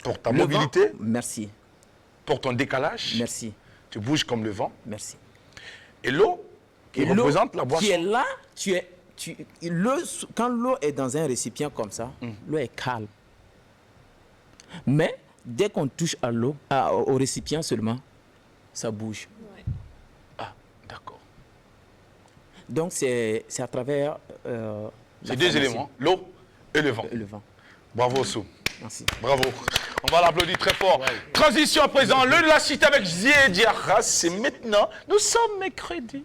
[SPEAKER 1] pour ta mobilité.
[SPEAKER 8] Vent, merci.
[SPEAKER 1] Pour ton décalage.
[SPEAKER 8] Merci.
[SPEAKER 1] Tu bouges comme le vent.
[SPEAKER 8] Merci.
[SPEAKER 1] Et l'eau qui représente la boisson.
[SPEAKER 8] Qui est là, quand l'eau est dans un récipient comme ça, l'eau est calme. Mais dès qu'on touche à l'eau, au récipient seulement, ça bouge.
[SPEAKER 5] Ouais.
[SPEAKER 1] Ah, d'accord.
[SPEAKER 8] Donc c'est à travers
[SPEAKER 1] ces deux éléments, l'eau et le vent. Bravo, Soum.
[SPEAKER 8] Merci.
[SPEAKER 1] Bravo. On va l'applaudir très fort. Transition à présent, le de la cité avec Zié Diarra. C'est maintenant. Nous sommes mercredi.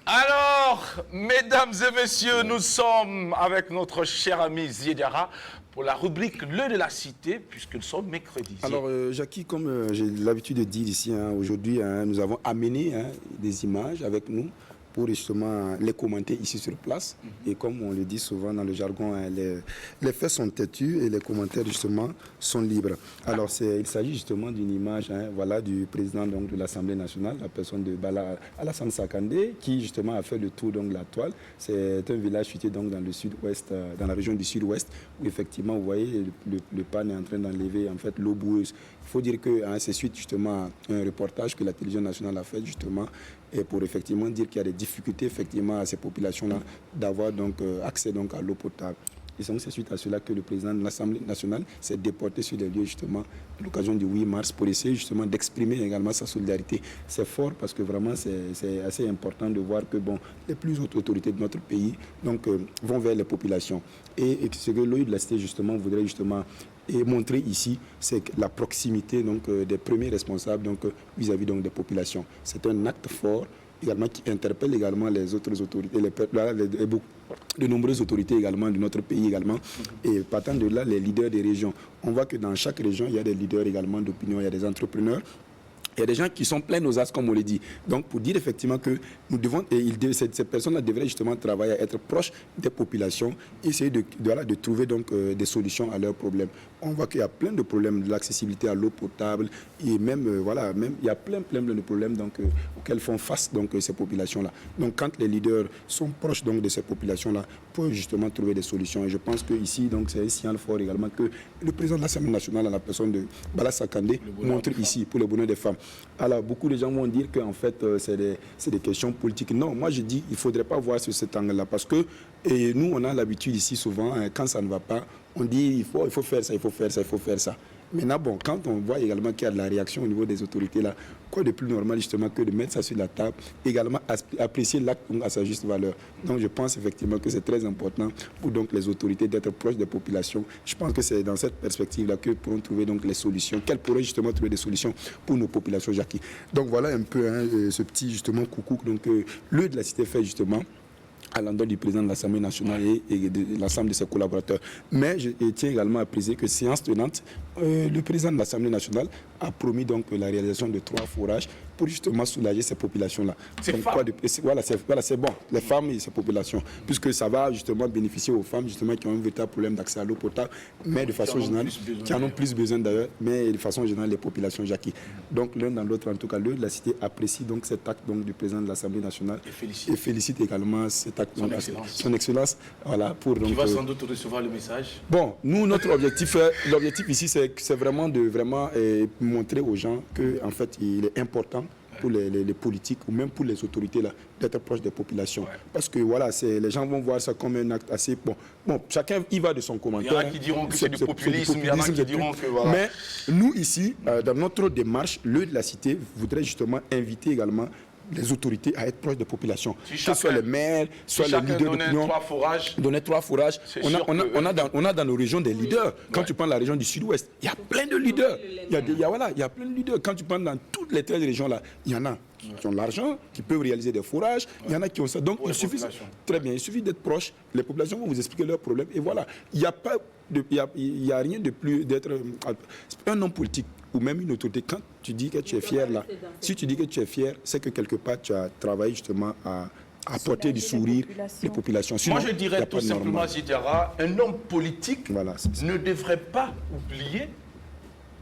[SPEAKER 1] Alors, mesdames et messieurs, nous sommes avec notre cher ami Zié Diarra pour la rubrique Le de la Cité, puisque nous sommes mercredi.
[SPEAKER 4] Alors, Jackie, comme j'ai l'habitude de dire ici, aujourd'hui, nous avons amené des images avec nous pour justement les commenter ici sur place. Et comme on le dit souvent dans le jargon, les faits sont têtus et les commentaires justement sont libres. Alors il s'agit justement d'une image voilà, du président donc, de l'Assemblée nationale, la personne de Bala Alassane Sakandé, qui justement a fait le tour donc, de la toile. C'est un village situé donc, dans le sud-ouest, dans la région du sud-ouest, où effectivement, vous voyez, le pan est en train d'enlever en fait, l'eau boueuse. Il faut dire que c'est suite justement à un reportage que la télévision nationale a fait justement et pour effectivement dire qu'il y a des difficultés effectivement à ces populations-là d'avoir donc accès donc à l'eau potable. Et donc c'est suite à cela que le président de l'Assemblée nationale s'est déporté sur les lieux justement à l'occasion du 8 mars pour essayer justement d'exprimer également sa solidarité. C'est fort parce que vraiment c'est assez important de voir que bon, les plus hautes autorités de notre pays donc, vont vers les populations. Et ce que l'OI de la Cité justement voudrait justement et montrer ici, c'est la proximité donc, des premiers responsables donc, vis-à-vis donc, des populations. C'est un acte fort également qui interpelle également les autres autorités, de nombreuses autorités également de notre pays également. Et partant de là, les leaders des régions. On voit que dans chaque région, il y a des leaders également d'opinion, il y a des entrepreneurs. Il y a des gens qui sont pleins aux as, comme on le dit. Donc, pour dire effectivement que nous devons, ces personnes-là devraient justement travailler à être proches des populations, essayer de trouver donc des solutions à leurs problèmes. On voit qu'il y a plein de problèmes, de l'accessibilité à l'eau potable, et même, il y a plein de problèmes donc, auxquels font face donc, ces populations-là. Donc, quand les leaders sont proches donc, de ces populations-là, pour justement trouver des solutions. Et je pense qu'ici, c'est un signal fort également que le président de l'Assemblée nationale, à la personne de Bala Sakandé, montre ici pour le bonheur des femmes. Alors, beaucoup de gens vont dire qu'en fait, c'est des questions politiques. Non, moi je dis qu'il ne faudrait pas voir sur cet angle-là parce que nous, on a l'habitude ici souvent, quand ça ne va pas, on dit il faut faire ça, il faut faire ça, il faut faire ça. Maintenant, bon, quand on voit également qu'il y a de la réaction au niveau des autorités, là, quoi de plus normal justement que de mettre ça sur la table, également apprécier l'acte à sa juste valeur. Donc je pense effectivement que c'est très important pour donc, les autorités d'être proches des populations. Je pense que c'est dans cette perspective-là que pourront trouver donc, les solutions, qu'elles pourraient justement trouver des solutions pour nos populations, Jackie. Donc voilà un peu ce petit justement coucou donc, le de la cité fait justement à l'endroit du président de l'Assemblée nationale et de l'ensemble de ses collaborateurs. Mais je tiens également à préciser que séance tenante, le président de l'Assemblée nationale a promis donc la réalisation de 3 forages pour justement soulager ces populations-là. Voilà, c'est bon, les femmes et ces populations, puisque ça va justement bénéficier aux femmes justement qui ont un véritable problème d'accès à l'eau potable, mais de façon générale, qui en ont plus besoin d'ailleurs, mais de façon générale les populations, Jackie. Donc l'un dans l'autre, en tout cas, la cité apprécie donc cet acte donc, du président de l'Assemblée nationale et félicite également cet acte, son excellence. Voilà, pour, donc,
[SPEAKER 1] qui va sans doute recevoir le message.
[SPEAKER 4] Bon, nous, notre objectif ici, c'est vraiment de montrer aux gens qu'en fait, il est important pour les politiques ou même pour les autorités là d'être proche des populations. Ouais. Parce que voilà, les gens vont voir ça comme un acte assez bon. Bon, chacun y va de son commentaire.
[SPEAKER 1] Il y en a qui diront que c'est du populisme, il y en a qui diront que voilà.
[SPEAKER 4] Mais nous ici, dans notre démarche, le de la cité voudrait justement inviter également les autorités à être proches des populations, que ce soit les maires, soit les leaders d'opinion. Donner 3 forages. On a dans nos régions des leaders. Quand tu prends la région du sud-ouest, il y a plein de leaders. Il y a plein de leaders. Quand tu prends dans toutes les 13 régions-là, il y en a qui ont l'argent, qui peuvent réaliser des forages. Il y en a qui ont ça. Donc, il suffit d'être proche. Les populations vont vous expliquer leurs problèmes. Et voilà. Il n'y a rien de plus d'être un homme politique ou même une autorité. Quand tu dis que tu es fier là, si tu dis que tu es fier, c'est que quelque part tu as travaillé justement à apporter du sourire les populations. Sinon,
[SPEAKER 1] moi je dirais tout simplement, Zidiara, un homme politique ne devrait pas oublier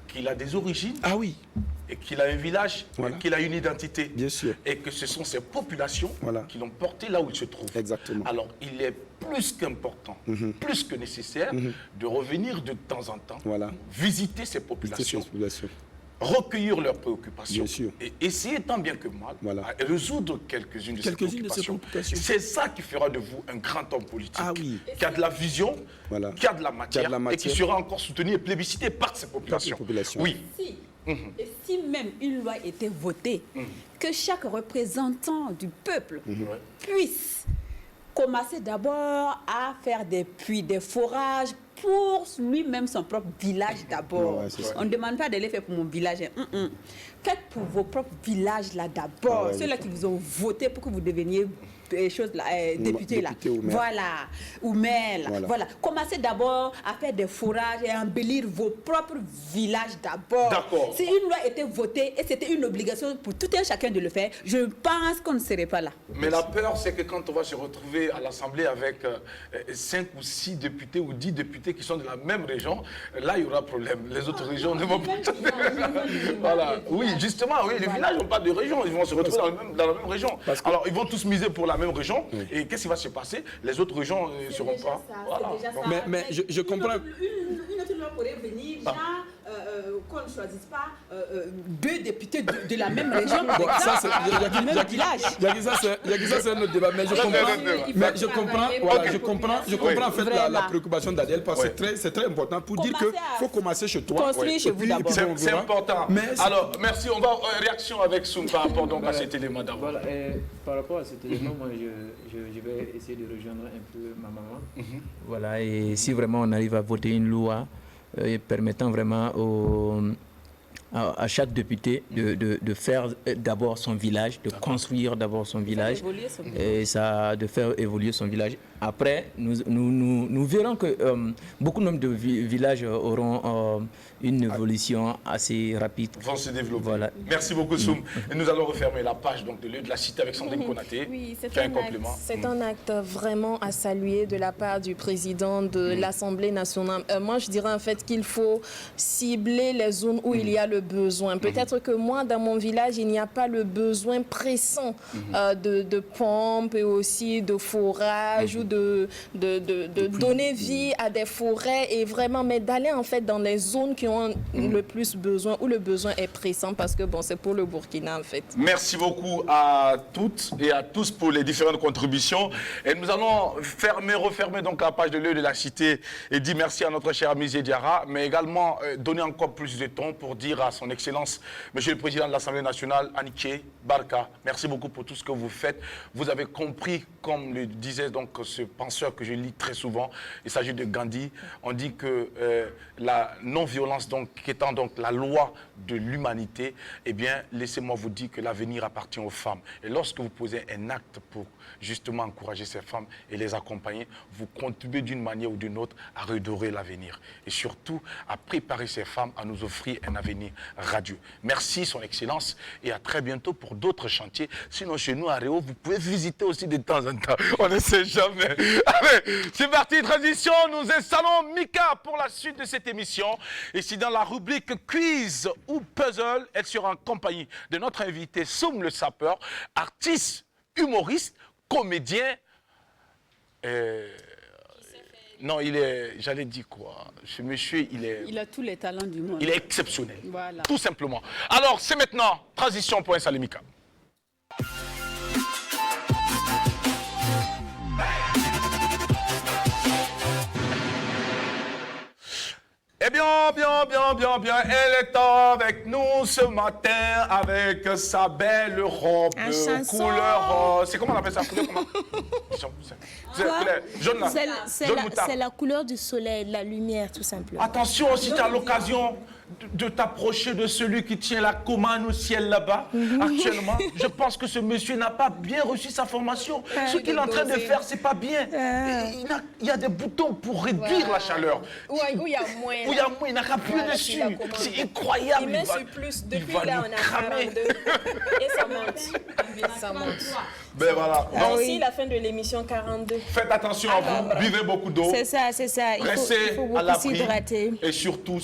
[SPEAKER 1] qu'il a des origines.
[SPEAKER 4] Ah oui.
[SPEAKER 1] Et qu'il a un village, qu'il a une identité.
[SPEAKER 4] Bien sûr.
[SPEAKER 1] Et que ce sont ces populations qui l'ont porté là où il se trouve.
[SPEAKER 4] Exactement.
[SPEAKER 1] Alors, il est plus qu'important, plus que nécessaire de revenir de temps en temps, visiter ces populations, recueillir leurs préoccupations et essayer tant bien que mal à résoudre quelques-unes de ces préoccupations. C'est ça qui fera de vous un grand homme politique, qui a de la vision, qui a de la matière, et qui sera encore soutenu et plébiscité par ces populations. Oui.
[SPEAKER 6] Et si même une loi était votée, que chaque représentant du peuple puisse commencer d'abord à faire des puits, des forages pour lui-même son propre village d'abord. On ne demande pas de les faire pour mon village. Faites pour vos propres villages là d'abord. Ceux-là qui vous ont voté pour que vous deveniez députés là. Ou maire là. Voilà. Commencez d'abord à faire des forages et à embellir vos propres villages d'abord. Si une loi était votée et c'était une obligation pour tout un chacun de le faire, je pense qu'on ne serait pas là.
[SPEAKER 1] Mais la peur, c'est que quand on va se retrouver à l'Assemblée avec 5 ou 6 députés ou 10 députés qui sont de la même région, là il y aura problème. Les autres régions ne vont pas. Voilà. Oui, justement, les villages n'ont pas de région. Ils vont se retrouver dans la même région. Alors ils vont tous miser pour la même région. Et qu'est-ce qui va se passer? Les autres régions ne seront pas.
[SPEAKER 4] Mais je comprends.
[SPEAKER 6] Une autre loi pourrait venir, qu'on ne choisisse pas 2 députés de la même région. Du même village.
[SPEAKER 4] Ça, c'est un autre débat. Mais je comprends en fait la préoccupation d'Adèle parce que c'est très important pour dire qu'il faut commencer chez toi.
[SPEAKER 6] Construire chez vous d'abord.
[SPEAKER 1] C'est important. Alors, merci. On va réaction avec Soum par rapport donc à cet élément d'abord.
[SPEAKER 8] Voilà, par rapport à cet élément, moi, je vais essayer de rejoindre un peu ma maman. Voilà, et si vraiment on arrive à voter une loi permettant vraiment à chaque député de faire d'abord son village, de construire d'abord son village, et ça, de faire évoluer son village. Après, nous verrons que beaucoup de villages auront une évolution assez rapide.
[SPEAKER 1] Vont se développer.
[SPEAKER 8] Voilà.
[SPEAKER 1] Merci beaucoup, Soum. Et nous allons refermer la page donc, de lieu de la cité avec Sandrine Konaté.
[SPEAKER 5] Oui, c'est
[SPEAKER 1] un complément.
[SPEAKER 5] C'est un acte vraiment à saluer de la part du président de l'Assemblée nationale. Moi, je dirais en fait qu'il faut cibler les zones où il y a le besoin. Peut-être que moi, dans mon village, il n'y a pas le besoin pressant de pompes et aussi de forage ou de donner vie à des forêts et vraiment, mais d'aller en fait dans les zones qui ont le plus besoin, où le besoin est pressant parce que bon, c'est pour le Burkina en fait.
[SPEAKER 1] Merci beaucoup à toutes et à tous pour les différentes contributions. Et nous allons refermer donc la page de l'œil de la cité et dire merci à notre cher ami Diarra, mais également donner encore plus de temps pour dire à son Excellence, Monsieur le Président de l'Assemblée nationale, Anniké Barka, merci beaucoup pour tout ce que vous faites. Vous avez compris, comme le disait donc ce penseur que je lis très souvent, il s'agit de Gandhi. On dit que la non-violence, donc, qui étant donc la loi de l'humanité, eh bien, laissez-moi vous dire que l'avenir appartient aux femmes. Et lorsque vous posez un acte pour justement encourager ces femmes et les accompagner, vous contribuez d'une manière ou d'une autre à redorer l'avenir. Et surtout, à préparer ces femmes à nous offrir un avenir radieux. Merci, Son Excellence, et à très bientôt pour d'autres chantiers. Sinon, chez nous, à Réau, vous pouvez visiter aussi de temps en temps. On ne sait jamais. Allez, c'est parti, transition. Nous installons Mika pour la suite de cette émission. Et si dans la rubrique quiz ou puzzle, elle sera en compagnie de notre invité Soum le sapeur, artiste, humoriste, comédien. Non, il est, j'allais dire quoi? Ce monsieur,
[SPEAKER 6] il a tous les talents du monde.
[SPEAKER 1] Il est exceptionnel.
[SPEAKER 6] Voilà.
[SPEAKER 1] Tout simplement. Alors, c'est maintenant, transition pour installer Mika. Eh bien, bien, elle est avec nous ce matin avec sa belle robe couleur... C'est comment on appelle ça? Couleur comment? Jaune là.
[SPEAKER 9] C'est la couleur du soleil, de la lumière, tout simplement.
[SPEAKER 1] Attention, si tu as l'occasion de t'approcher de celui qui tient la commande au ciel là-bas, actuellement, je pense que ce monsieur n'a pas bien reçu sa formation. Ce qu'il est en train de faire, c'est pas bien. Il y a des boutons pour réduire la chaleur.
[SPEAKER 5] Où il y a moins.
[SPEAKER 1] Où il y a moins, il n'a qu'à appuyer dessus. C'est incroyable.
[SPEAKER 5] Il met sur plus, depuis là, on a 42. Et ça monte. Ça monte.
[SPEAKER 1] Ben voilà.
[SPEAKER 5] Donc, ici, la fin de l'émission 42.
[SPEAKER 1] Faites attention à vous, buvez beaucoup d'eau.
[SPEAKER 9] C'est ça, c'est ça. Il faut beaucoup s'hydrater.
[SPEAKER 1] Et surtout,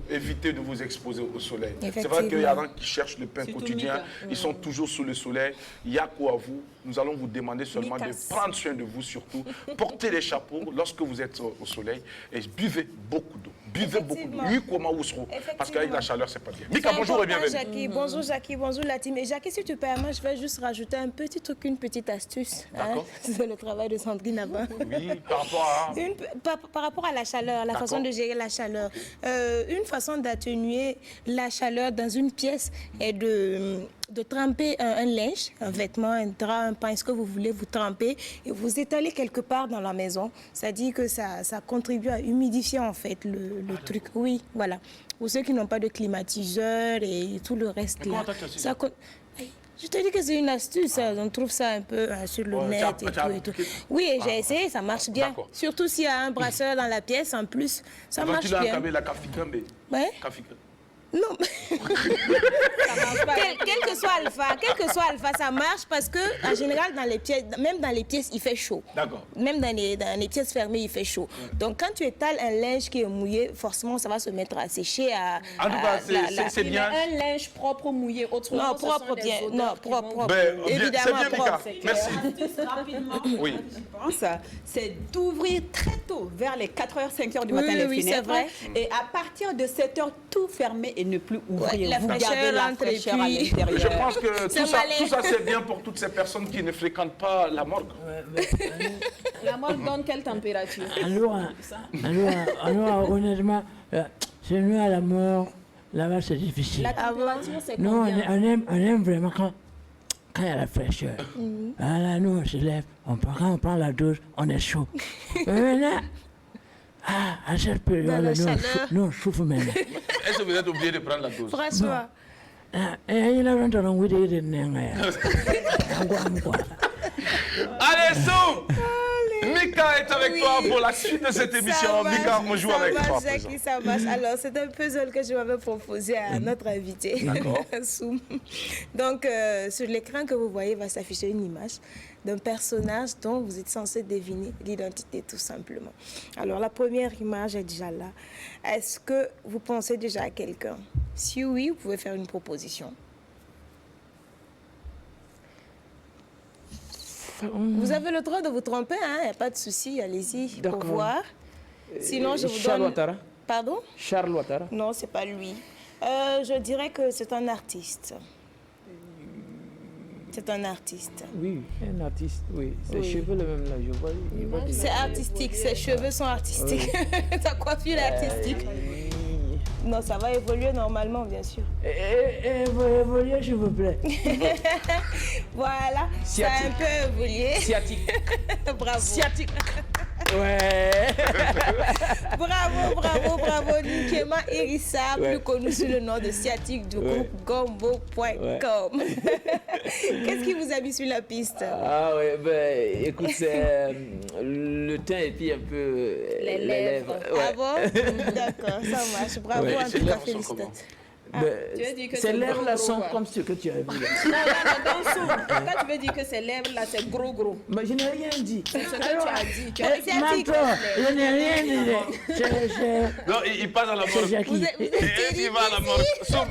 [SPEAKER 1] évitez de vous exposer au soleil. C'est vrai qu'il y a des gens qui cherchent le pain quotidien. Ils sont toujours sous le soleil. Il y a quoi à vous? Nous allons vous demander seulement de prendre soin de vous surtout. Portez les chapeaux lorsque vous êtes au soleil et buvez beaucoup d'eau. Buvez beaucoup d'eau. Oui, comment vous serez? Parce qu'avec la chaleur, c'est pas bien. Mika, bonjour et bienvenue.
[SPEAKER 9] Jackie. Bonjour Jackie, bonjour la team. Et Jackie, si tu permets, je vais juste rajouter un petit truc, une petite astuce. D'accord. C'est le travail de Sandrine avant.
[SPEAKER 1] Oui, par rapport à...
[SPEAKER 9] Par rapport à la chaleur, la façon de gérer la chaleur. Une façon d'atténuer la chaleur dans une pièce est de tremper un linge, un vêtement, un drap, un pain, ce que vous voulez, vous trempez et vous étalez quelque part dans la maison. Ça dit que ça contribue à humidifier en fait le truc. Oui, voilà. Pour ceux qui n'ont pas de climatiseur et tout le reste là. Je te dis que c'est une astuce, on trouve ça un peu sur le net et tout. Oui, j'ai essayé, ça marche bien. Surtout s'il y a un brasseur dans la pièce, en plus, ça marche bien. Ouais. Non. Quel que soit alpha, ça marche parce que en général même dans les pièces il fait chaud.
[SPEAKER 1] D'accord.
[SPEAKER 9] Même dans les pièces fermées il fait chaud. Donc quand tu étales un linge qui est mouillé, forcément ça va se mettre à sécher.
[SPEAKER 1] En tout cas, c'est bien.
[SPEAKER 5] Un linge propre ou mouillé, autrement.
[SPEAKER 9] Non, propre bien. Non, propre.
[SPEAKER 1] Évidemment propre. Merci.
[SPEAKER 6] Rapidement.
[SPEAKER 1] Oui.
[SPEAKER 6] Je pense c'est d'ouvrir très tôt, vers les 4h, 5h du matin les fenêtres.
[SPEAKER 9] C'est vrai.
[SPEAKER 6] Et à partir de 7h, tout fermer et ne plus ouvrir.
[SPEAKER 9] Vous gardez la fraîcheur à l'intérieur.
[SPEAKER 1] Je pense que tout ça c'est bien pour toutes ces personnes qui ne fréquentent pas la morgue.
[SPEAKER 5] La morgue donne quelle température?
[SPEAKER 7] Alors, honnêtement, c'est mieux à la mort. Là-bas, c'est difficile.
[SPEAKER 5] La température, c'est combien?
[SPEAKER 7] Nous, on aime vraiment quand il y a la fraîcheur. Voilà, nous, on se lève, quand on prend la douche, on est chaud. Mais maintenant, à cette période,
[SPEAKER 9] la chaleur.
[SPEAKER 7] nous on souffre même.
[SPEAKER 1] Est-ce que vous êtes obligé de prendre la dose?
[SPEAKER 9] François.
[SPEAKER 7] Il a un talent with it in
[SPEAKER 1] Allez, Soum! Mika est avec toi pour la suite de cette émission. Mika, on joue avec toi.
[SPEAKER 9] Jackie, ça marche. Alors, c'est un puzzle que je m'avais proposé à notre invité.
[SPEAKER 1] D'accord.
[SPEAKER 9] Soum. Donc, sur l'écran que vous voyez, va s'afficher une image d'un personnage dont vous êtes censé deviner l'identité, tout simplement. Alors, la première image est déjà là. Est-ce que vous pensez déjà à quelqu'un? Si oui, vous pouvez faire une proposition. Vous avez le droit de vous tromper, hein? Il n'y a pas de souci, allez-y pour voir. Sinon, je vous
[SPEAKER 8] Charles
[SPEAKER 9] donne...
[SPEAKER 8] Ouattara.
[SPEAKER 9] Pardon?
[SPEAKER 8] Charles Ouattara.
[SPEAKER 9] Non, c'est pas lui. Je dirais que c'est un artiste. C'est un artiste.
[SPEAKER 8] Oui, un artiste, oui. Ses cheveux, le même là, je vois.
[SPEAKER 9] C'est artistique, ses cheveux sont artistiques. Sa coiffure est artistique. Non, ça va évoluer normalement, bien sûr.
[SPEAKER 7] Évoluez, s'il vous plaît.
[SPEAKER 9] Voilà, ça a un peu évolué.
[SPEAKER 8] Sciatique.
[SPEAKER 9] Bravo.
[SPEAKER 8] Sciatique.
[SPEAKER 7] Ouais.
[SPEAKER 9] Bravo. Nkema Irissa, plus connu sous le nom de sciatique du groupe Gombo.com. Qu'est-ce qui vous a mis sur la piste?
[SPEAKER 8] Ah ouais, ben écoute, c'est le teint et puis un peu
[SPEAKER 9] les lèvres.
[SPEAKER 8] Ouais.
[SPEAKER 9] Ah bon? D'accord, ça marche. Bravo, en tout cas, félicitations.
[SPEAKER 5] Tu veux dire que
[SPEAKER 7] Ces lèvres-là sont comme ce que tu as vu.
[SPEAKER 5] Quand tu veux dire que ces lèvres-là, c'est gros.
[SPEAKER 7] Mais je n'ai rien dit.
[SPEAKER 5] C'est ce que tu as dit. Tu as dit
[SPEAKER 7] Mentor, je n'ai rien dit.
[SPEAKER 1] Non, il passe à la
[SPEAKER 7] C'est
[SPEAKER 1] morgue.
[SPEAKER 7] Jackie.
[SPEAKER 1] Est-ce qu'il va à la morgue? Soum,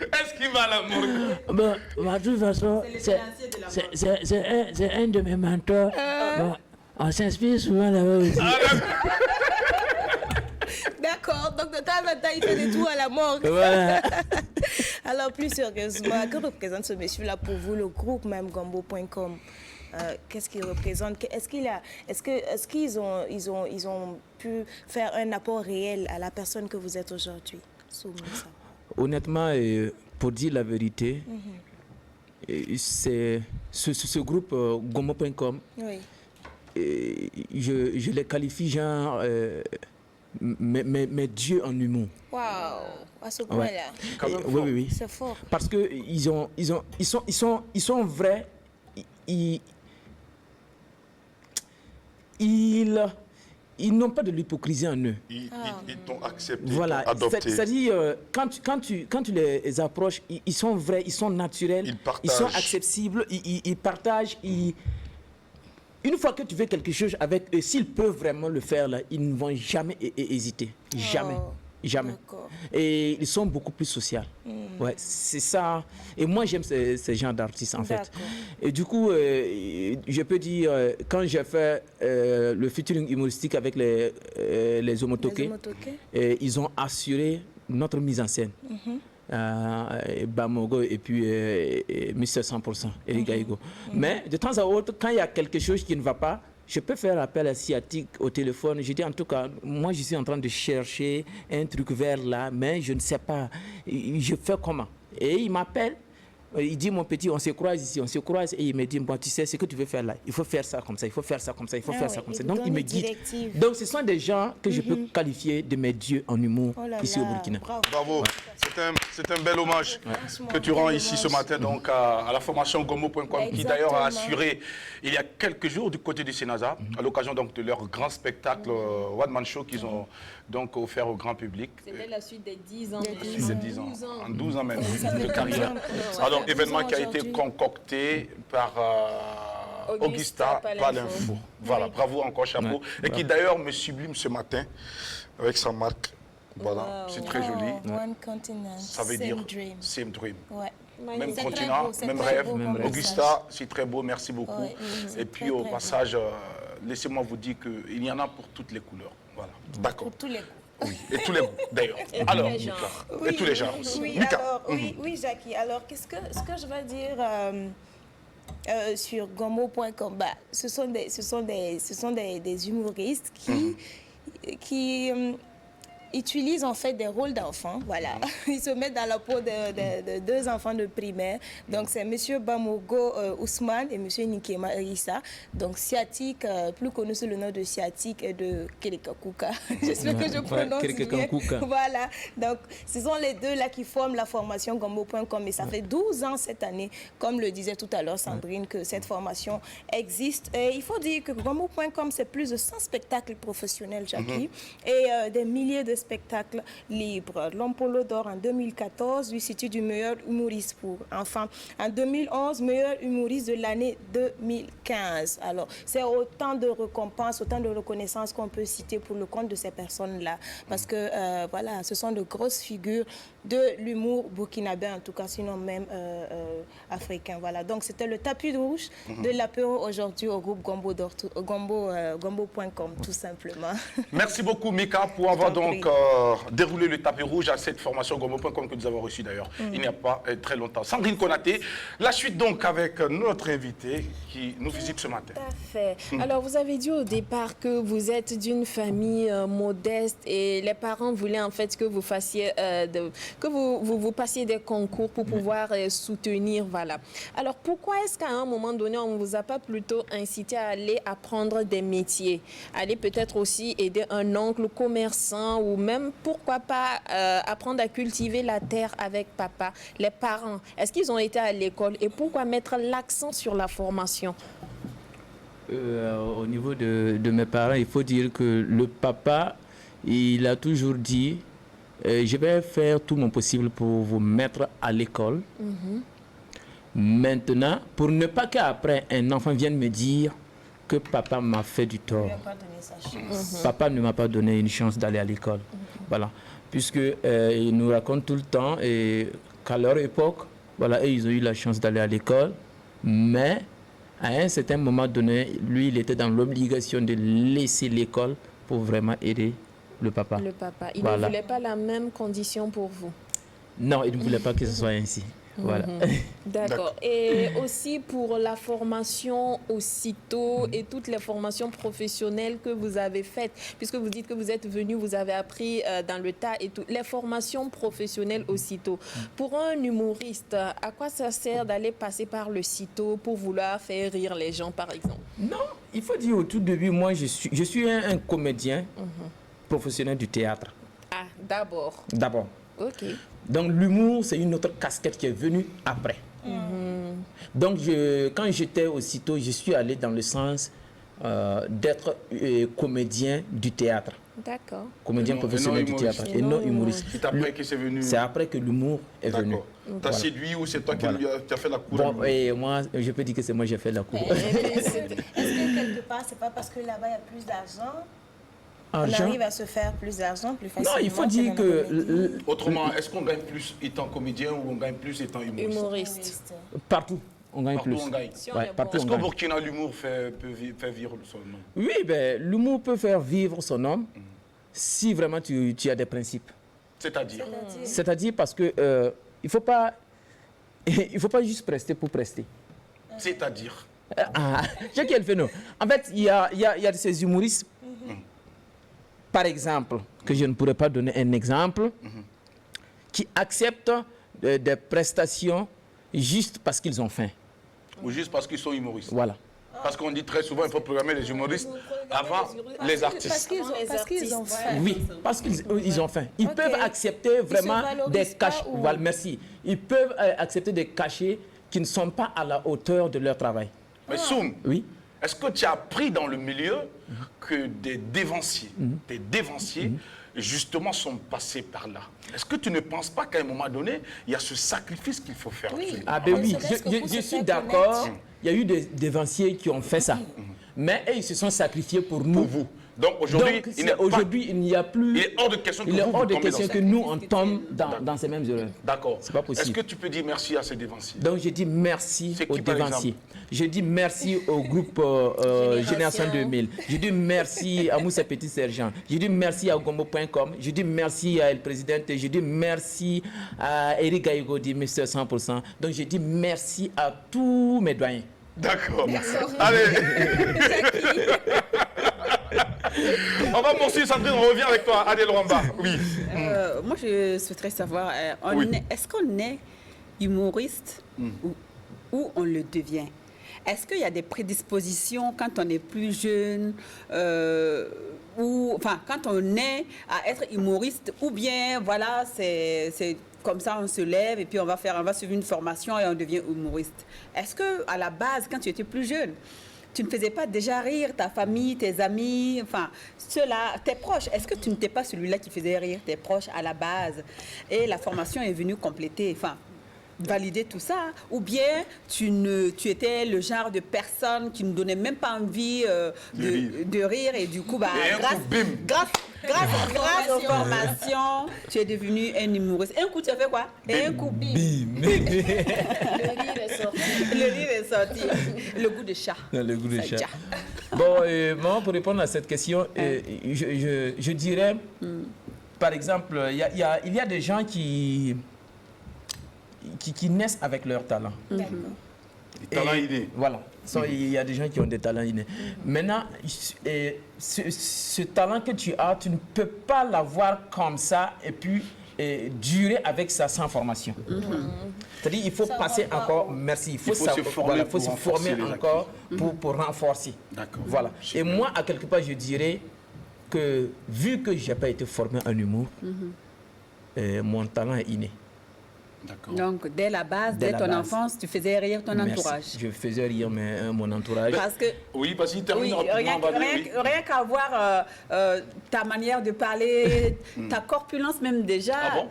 [SPEAKER 1] est-ce qu'il va à la morgue?
[SPEAKER 7] Bon, de toute façon, c'est un de mes mentors. Bon, on s'inspire souvent là-bas aussi.
[SPEAKER 9] D'accord, donc de temps en temps, il fait des tours à la morgue.
[SPEAKER 7] Voilà.
[SPEAKER 9] Alors, plus sérieusement, que représente ce monsieur-là pour vous, le groupe même Gombo.com? Qu'est-ce qu'il représente? Est-ce qu'ils ont pu faire un apport réel à la personne que vous êtes aujourd'hui?
[SPEAKER 8] Honnêtement, pour dire la vérité, c'est ce groupe Gombo.com,
[SPEAKER 9] Oui.
[SPEAKER 8] je les qualifie genre mes dieux en humour.
[SPEAKER 9] Waouh, à ce point-là.
[SPEAKER 8] Oui.
[SPEAKER 9] C'est fort.
[SPEAKER 8] Parce que ils sont vrais. Ils n'ont pas de l'hypocrisie en eux.
[SPEAKER 1] Ils t'ont accepté,
[SPEAKER 8] Voilà,
[SPEAKER 1] ils t'ont adopté.
[SPEAKER 8] c'est-à-dire quand tu les approches, ils sont vrais, ils sont naturels, ils sont accessibles, ils partagent, une fois que tu veux quelque chose avec eux, s'ils peuvent vraiment le faire, là, ils ne vont jamais hésiter. Jamais. Et ils sont beaucoup plus sociaux. Ouais, c'est ça. Et moi, j'aime ces genres d'artistes, en fait. Et du coup, je peux dire, quand j'ai fait le featuring humoristique avec les Omotoké, ils ont assuré notre mise en scène. Bamogo et puis Mr 100%, Eric Gaïgo. Mais de temps à autre, quand il y a quelque chose qui ne va pas, je peux faire appel à Sciatique au téléphone. Je dis en tout cas, moi je suis en train de chercher un truc vers là, mais je ne sais pas. Je fais comment? Et il m'appelle. Il dit, mon petit, on se croise ici, on se croise. Et il me dit, bon, tu sais ce que tu veux faire là. Il faut faire ça comme ça, il faut faire ça comme ça, il faut faire ça comme ça. Donc, il me guide. Donc, ce sont des gens que je peux qualifier de mes dieux en humour ici au Burkina.
[SPEAKER 1] Bravo. C'est un bel hommage que tu rends ici ce matin donc, à la formation Gombo.com qui d'ailleurs a assuré il y a quelques jours du côté du Sénasa à l'occasion donc de leur grand spectacle One Man Show qu'ils ont donc offert au grand public.
[SPEAKER 5] C'était la suite des 10 ans.
[SPEAKER 1] En 12 ans même de carrière. Alors, événement qui a été concocté par Augusta Palinfo. Voilà, bravo encore, chapeau. Et qui d'ailleurs me sublime ce matin avec sa marque. Voilà, c'est très joli.
[SPEAKER 9] One continent,
[SPEAKER 1] ça veut dire same dream.
[SPEAKER 9] Ouais.
[SPEAKER 1] Même continent, même rêve. Augusta, c'est très beau, merci beaucoup. Et puis au passage, laissez-moi vous dire qu'il y en a pour toutes les couleurs. Voilà, d'accord.
[SPEAKER 9] Pour tous les goûts.
[SPEAKER 1] Oui, et tous les goûts, d'ailleurs. Alors, Mika, et tous les genres aussi.
[SPEAKER 9] Oui, Jackie. Alors, ce que je vais dire sur Gombo.com, bah, ce sont des humoristes qui utilisent en fait des rôles d'enfants, voilà. Ils se mettent dans la peau de deux enfants de primaire. Donc c'est Monsieur Bamogo Ousmane et Monsieur Nikema Rissa. Donc sciatique, plus connu sous le nom de sciatique et de Kelekakuka. J'espère que je prononce bien. Voilà. Donc ce sont les deux là qui forment la formation Gombo.com et ça fait 12 ans cette année, comme le disait tout à l'heure Sandrine, que cette formation existe. Et il faut dire que Gombo.com c'est plus de 100 spectacles professionnels, Jackie, et des milliers de spectacles libres. L'Ompolo d'or en 2014 lui situe du meilleur humoriste pour enfants. En 2011, meilleur humoriste de l'année 2015. Alors, c'est autant de récompenses, autant de reconnaissances qu'on peut citer pour le compte de ces personnes-là. Parce que, voilà, ce sont de grosses figures de l'humour burkinabé, en tout cas, sinon même africain. Voilà, donc c'était le tapis rouge de l'apéro aujourd'hui au groupe Gombo.com, tout simplement.
[SPEAKER 1] Merci beaucoup, Mika, pour avoir donc déroulé le tapis rouge à cette formation Gombo.com que nous avons reçue d'ailleurs il n'y a pas très longtemps. Sandrine Konaté, la suite donc avec notre invité qui nous visite ce matin.
[SPEAKER 5] Tout à fait. Alors, vous avez dit au départ que vous êtes d'une famille modeste et les parents voulaient en fait que vous fassiez, que vous passiez des concours pour pouvoir soutenir, voilà. Alors, pourquoi est-ce qu'à un moment donné, on ne vous a pas plutôt incité à aller apprendre des métiers, aller peut-être aussi aider un oncle commerçant ou même, pourquoi pas, apprendre à cultiver la terre avec papa? Les parents, est-ce qu'ils ont été à l'école et pourquoi mettre l'accent sur la formation?
[SPEAKER 8] Au niveau de mes parents, il faut dire que le papa, il a toujours dit je vais faire tout mon possible pour vous mettre à l'école. Maintenant, pour ne pas qu'après un enfant vienne me dire que papa m'a fait du tort. Papa ne m'a pas donné une chance d'aller à l'école. Voilà. Puisque il nous raconte tout le temps qu'à leur époque, voilà, ils ont eu la chance d'aller à l'école, mais à un certain moment donné, lui, il était dans l'obligation de laisser l'école pour vraiment aider le papa.
[SPEAKER 5] Le papa. Il ne voulait pas la même condition pour vous?
[SPEAKER 8] Non, il ne voulait pas que ce soit ainsi. Voilà.
[SPEAKER 5] D'accord. Et aussi pour la formation aussitôt et toutes les formations professionnelles que vous avez faites, puisque vous dites que vous êtes venu, vous avez appris dans le tas et tout. Les formations professionnelles aussitôt. Pour un humoriste, à quoi ça sert d'aller passer par le CITO pour vouloir faire rire les gens, par exemple?
[SPEAKER 8] Non, il faut dire au tout début, moi, je suis un comédien professionnel du théâtre.
[SPEAKER 5] Ah, d'abord.
[SPEAKER 8] D'abord.
[SPEAKER 5] Ok.
[SPEAKER 8] Donc l'humour, c'est une autre casquette qui est venue après. Donc quand j'étais aussitôt, je suis allé dans le sens d'être comédien du théâtre.
[SPEAKER 5] D'accord.
[SPEAKER 8] Comédien professionnel du théâtre et non humoriste.
[SPEAKER 1] C'est après que c'est venu.
[SPEAKER 8] C'est après que l'humour est venu.
[SPEAKER 1] T'as séduit ou c'est toi qui as fait la cour?
[SPEAKER 8] Bon, et moi, je peux dire que c'est moi qui ai fait la cour.
[SPEAKER 9] Est-ce que quelque part, c'est pas parce que là-bas, il y a plus d'argent? On arrive à se faire plus d'argent, plus facilement?
[SPEAKER 8] Non, il faut dire que...
[SPEAKER 1] Autrement, est-ce qu'on gagne plus étant comédien ou on gagne plus étant humoriste?
[SPEAKER 8] Partout, on gagne plus.
[SPEAKER 1] On gagne. Est-ce qu'au Burkina, l'humour peut faire vivre son nom?
[SPEAKER 8] Oui, ben, l'humour peut faire vivre son homme si vraiment tu as des principes.
[SPEAKER 1] C'est-à-dire?
[SPEAKER 8] C'est-à-dire parce que il faut pas juste prester pour prester.
[SPEAKER 1] C'est-à-dire?
[SPEAKER 8] J'ai quel phénomène. En fait, il y a ces humoristes, par exemple, que je ne pourrais pas donner un exemple, qui acceptent des prestations juste parce qu'ils ont faim.
[SPEAKER 1] Ou juste parce qu'ils sont humoristes.
[SPEAKER 8] Voilà.
[SPEAKER 1] Parce qu'on dit très souvent qu'il faut programmer les humoristes avant les artistes.
[SPEAKER 9] Parce qu'ils ont faim.
[SPEAKER 8] Oui, parce qu'ils ont faim. Ils peuvent accepter vraiment des cachets. Voilà, merci. Ils peuvent accepter des cachets qui ne sont pas à la hauteur de leur travail.
[SPEAKER 1] Mais Soum,
[SPEAKER 8] oui.
[SPEAKER 1] Est-ce que tu as appris dans le milieu que des dévanciers, justement, sont passés par là? Est-ce que tu ne penses pas qu'à un moment donné, il y a ce sacrifice qu'il faut faire?
[SPEAKER 9] Oui.
[SPEAKER 8] Ah ben oui, je suis d'accord. Il y a eu des dévanciers qui ont fait ça. Mais ils se sont sacrifiés pour nous.
[SPEAKER 1] Pour vous. Donc aujourd'hui,
[SPEAKER 8] il n'y a plus...
[SPEAKER 1] Il est hors de question
[SPEAKER 8] que nous, on tombe dans ces mêmes erreurs.
[SPEAKER 1] D'accord.
[SPEAKER 8] C'est pas possible.
[SPEAKER 1] Est-ce que tu peux dire merci à ces dévanciers?
[SPEAKER 8] Donc je dis merci aux dévanciers. Je dis merci au groupe Génération 2000. Je dis merci à Moussa Petit Sergent. Je dis merci à Gombo.com. Je dis merci à El Présidente. Je dis merci à Eric Gaïgodi, Mr. 100%. Donc je dis merci à tous mes doyens.
[SPEAKER 1] D'accord. Allez. On va poursuivre, Sandrine, on revient avec toi. Adèle Rwamba. Oui.
[SPEAKER 6] Moi, je souhaiterais savoir, est-ce qu'on est humoriste ou on le devient? Est-ce qu'il y a des prédispositions quand on est plus jeune quand on est à être humoriste, ou bien, voilà, c'est comme ça, on se lève et puis on va suivre une formation et on devient humoriste. Est-ce que à la base, quand tu étais plus jeune, tu ne faisais pas déjà rire ta famille, tes amis, enfin, ceux-là, tes proches? Est-ce que tu n'étais pas celui-là qui faisait rire tes proches à la base? Et la formation est venue compléter, valider tout ça, ou bien tu étais le genre de personne qui ne donnait même pas envie de rire et du coup, grâce aux formations, tu es devenu un humoriste. Un coup, tu as fait quoi? Et un coup, bim.
[SPEAKER 5] Le rire est sorti.
[SPEAKER 6] Le rire est sorti. Le goût de chat.
[SPEAKER 8] Le goût de chat. Bon, moi, pour répondre à cette question, je dirais, par exemple, il y a des gens qui naissent avec leur talent.
[SPEAKER 1] Des talents innés.
[SPEAKER 8] Voilà. Il y a des gens qui ont des talents innés. Maintenant, ce talent que tu as, tu ne peux pas l'avoir comme ça et puis durer avec ça sans formation. C'est-à-dire il faut passer encore, il faut se former encore pour renforcer. Voilà. Et moi, à quelque part, je dirais que vu que je n'ai pas été formé en humour, mon talent est inné.
[SPEAKER 6] Donc, dès la base, dès ton enfance, tu faisais rire ton entourage.
[SPEAKER 8] Je faisais rire mon entourage.
[SPEAKER 6] Parce que,
[SPEAKER 1] parce qu'il termine rapidement.
[SPEAKER 6] Rien qu'à voir ta manière de parler, ta corpulence même déjà.
[SPEAKER 1] Ah bon?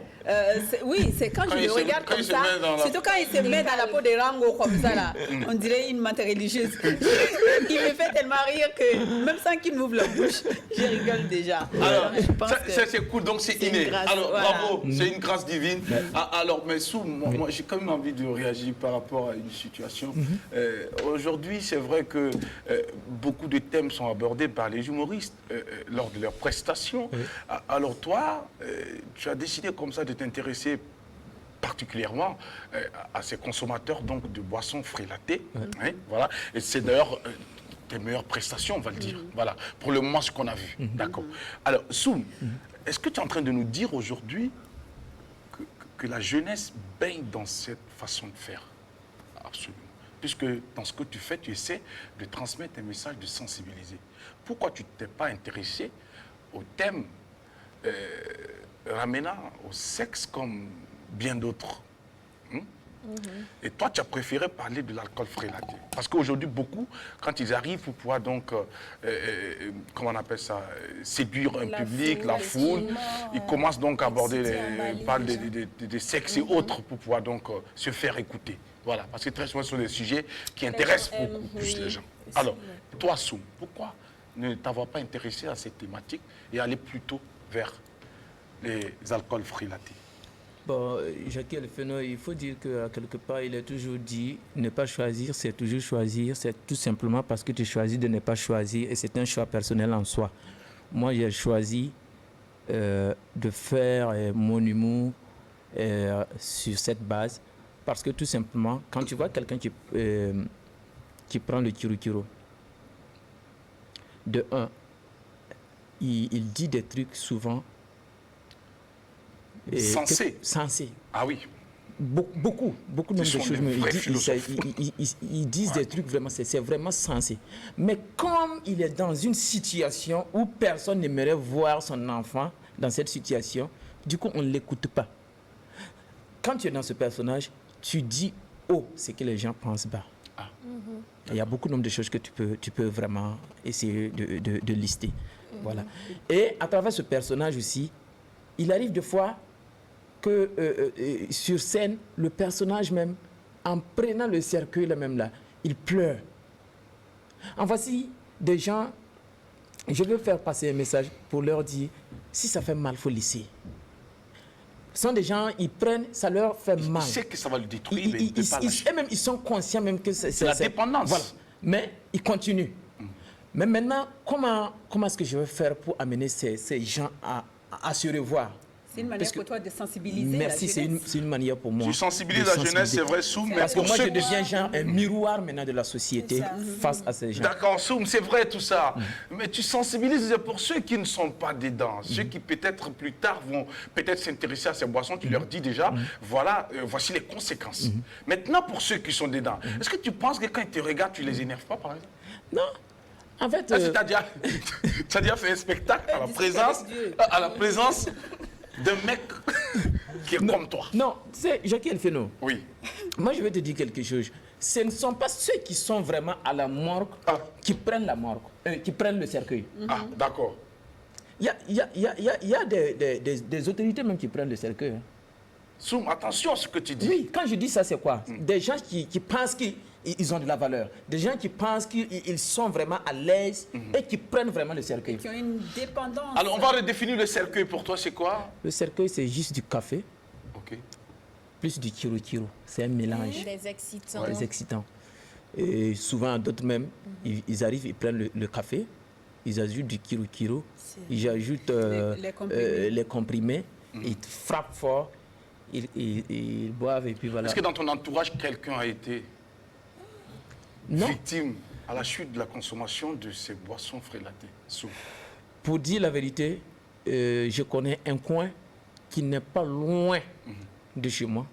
[SPEAKER 6] C'est quand je le regarde comme ça, surtout quand il se met dans la peau des rangos comme ça, là, on dirait une menthe religieuse. Il me fait tellement rire que même sans qu'il m'ouvre la bouche, je rigole déjà.
[SPEAKER 1] Alors, c'est cool, donc c'est inné. Alors, bravo, c'est une grâce divine. Alors, mais moi j'ai quand même envie de réagir par rapport à une situation. Aujourd'hui, c'est vrai que beaucoup de thèmes sont abordés par les humoristes lors de leurs prestations. Alors toi, tu as décidé comme ça de t'intéresser particulièrement à ces consommateurs donc, de boissons frélatées. Voilà. Et c'est d'ailleurs tes meilleures prestations, on va le dire. Voilà. Pour le moment, ce qu'on a vu. D'accord. Alors, Soum, est-ce que tu es en train de nous dire aujourd'hui que la jeunesse baigne dans cette façon de faire? Absolument. Puisque dans ce que tu fais, tu essaies de transmettre un message de sensibiliser. Pourquoi tu ne t'es pas intéressé au thème ramenant au sexe comme bien d'autres? Et toi, tu as préféré parler de l'alcool frélaté. Parce qu'aujourd'hui, beaucoup, quand ils arrivent pour pouvoir donc, comment on appelle ça, séduire un public, la foule, ils commencent donc à aborder, parler des sexes et autres pour pouvoir donc se faire écouter. Voilà, parce que très souvent, ce sont des sujets qui intéressent beaucoup plus les gens. Alors, toi, Soum, pourquoi ne t'avoir pas intéressé à cette thématique et aller plutôt vers les alcools frélatés?
[SPEAKER 8] Bon, Jacques Elfeno, il faut dire qu'à quelque part, il est toujours dit, ne pas choisir, c'est toujours choisir. C'est tout simplement parce que tu choisis de ne pas choisir et c'est un choix personnel en soi. Moi, j'ai choisi de faire mon humour sur cette base parce que tout simplement, quand tu vois quelqu'un qui prend le kiro-kiro, de un, il dit des trucs souvent sensé.
[SPEAKER 1] Ah oui.
[SPEAKER 8] Beaucoup de choses. Ils disent des trucs vraiment, c'est vraiment sensé. Mais comme il est dans une situation où personne n'aimerait voir son enfant dans cette situation, du coup, on ne l'écoute pas. Quand tu es dans ce personnage, tu dis haut ce que les gens pensent bas. Il y a beaucoup de choses que tu peux vraiment essayer de lister. Voilà. Et à travers ce personnage aussi, il arrive des fois que sur scène, le personnage même, en prenant le cercueil même là, il pleure. En voici des gens, je veux faire passer un message pour leur dire, si ça fait mal, il faut laisser. Ce sont des gens, ils prennent, ça leur fait mal.
[SPEAKER 1] Ils savent que ça va le détruire,
[SPEAKER 8] eux-mêmes, ils sont conscients même que c'est
[SPEAKER 1] la dépendance.
[SPEAKER 8] Voilà. Mais ils continuent. Mais maintenant, comment est-ce que je vais faire pour amener ces gens à se revoir?
[SPEAKER 6] C'est une manière pour toi de sensibiliser
[SPEAKER 8] merci,
[SPEAKER 6] la jeunesse.
[SPEAKER 8] c'est une manière pour moi.
[SPEAKER 1] Tu sensibilises la jeunesse, c'est vrai, Soum. Mais
[SPEAKER 8] parce que
[SPEAKER 1] pour
[SPEAKER 8] moi,
[SPEAKER 1] ceux-
[SPEAKER 8] je deviens genre un miroir maintenant de la société face à ces gens.
[SPEAKER 1] D'accord, Soum, c'est vrai tout ça. Mais tu sensibilises pour ceux qui ne sont pas dedans, ceux qui peut-être plus tard vont peut-être s'intéresser à ces boissons, tu leur dis déjà, voilà, voici les conséquences. Maintenant, pour ceux qui sont dedans, est-ce que tu penses que quand ils te regardent, tu les énerves pas, par exemple?
[SPEAKER 8] Non. En fait,
[SPEAKER 1] Tu as déjà fait un spectacle à la présence d'un mec qui est comme toi.
[SPEAKER 8] Non, c'est Jackie Elfeno.
[SPEAKER 1] Oui.
[SPEAKER 8] Moi, je vais te dire quelque chose. Ce ne sont pas ceux qui sont vraiment à la morgue qui prennent la morgue, qui prennent le cercueil.
[SPEAKER 1] Ah, d'accord.
[SPEAKER 8] Il y a des autorités même qui prennent le cercueil. Hein.
[SPEAKER 1] Soum, attention à ce que tu dis.
[SPEAKER 8] Oui, quand je dis ça, c'est quoi? Des gens qui pensent qu'ils ont de la valeur. Des gens qui pensent qu'ils sont vraiment à l'aise et qui prennent vraiment le cercueil.
[SPEAKER 6] Qui ont une dépendance.
[SPEAKER 1] Alors, on va redéfinir le cercueil pour toi, c'est quoi?
[SPEAKER 8] Le cercueil, c'est juste du café,
[SPEAKER 1] Ok.
[SPEAKER 8] plus du kiro-kiro. C'est un mélange.
[SPEAKER 5] Des excitants.
[SPEAKER 8] Des excitants. Et souvent, d'autres même, ils arrivent, ils prennent le café, ils ajoutent du kiro-kiro, ils ajoutent les comprimés, ils frappent fort, ils boivent et puis voilà.
[SPEAKER 1] Est-ce que dans ton entourage, quelqu'un a été victime à la chute de la consommation de ces boissons frélatées? Soum.
[SPEAKER 8] Pour dire la vérité, je connais un coin qui n'est pas loin de chez moi.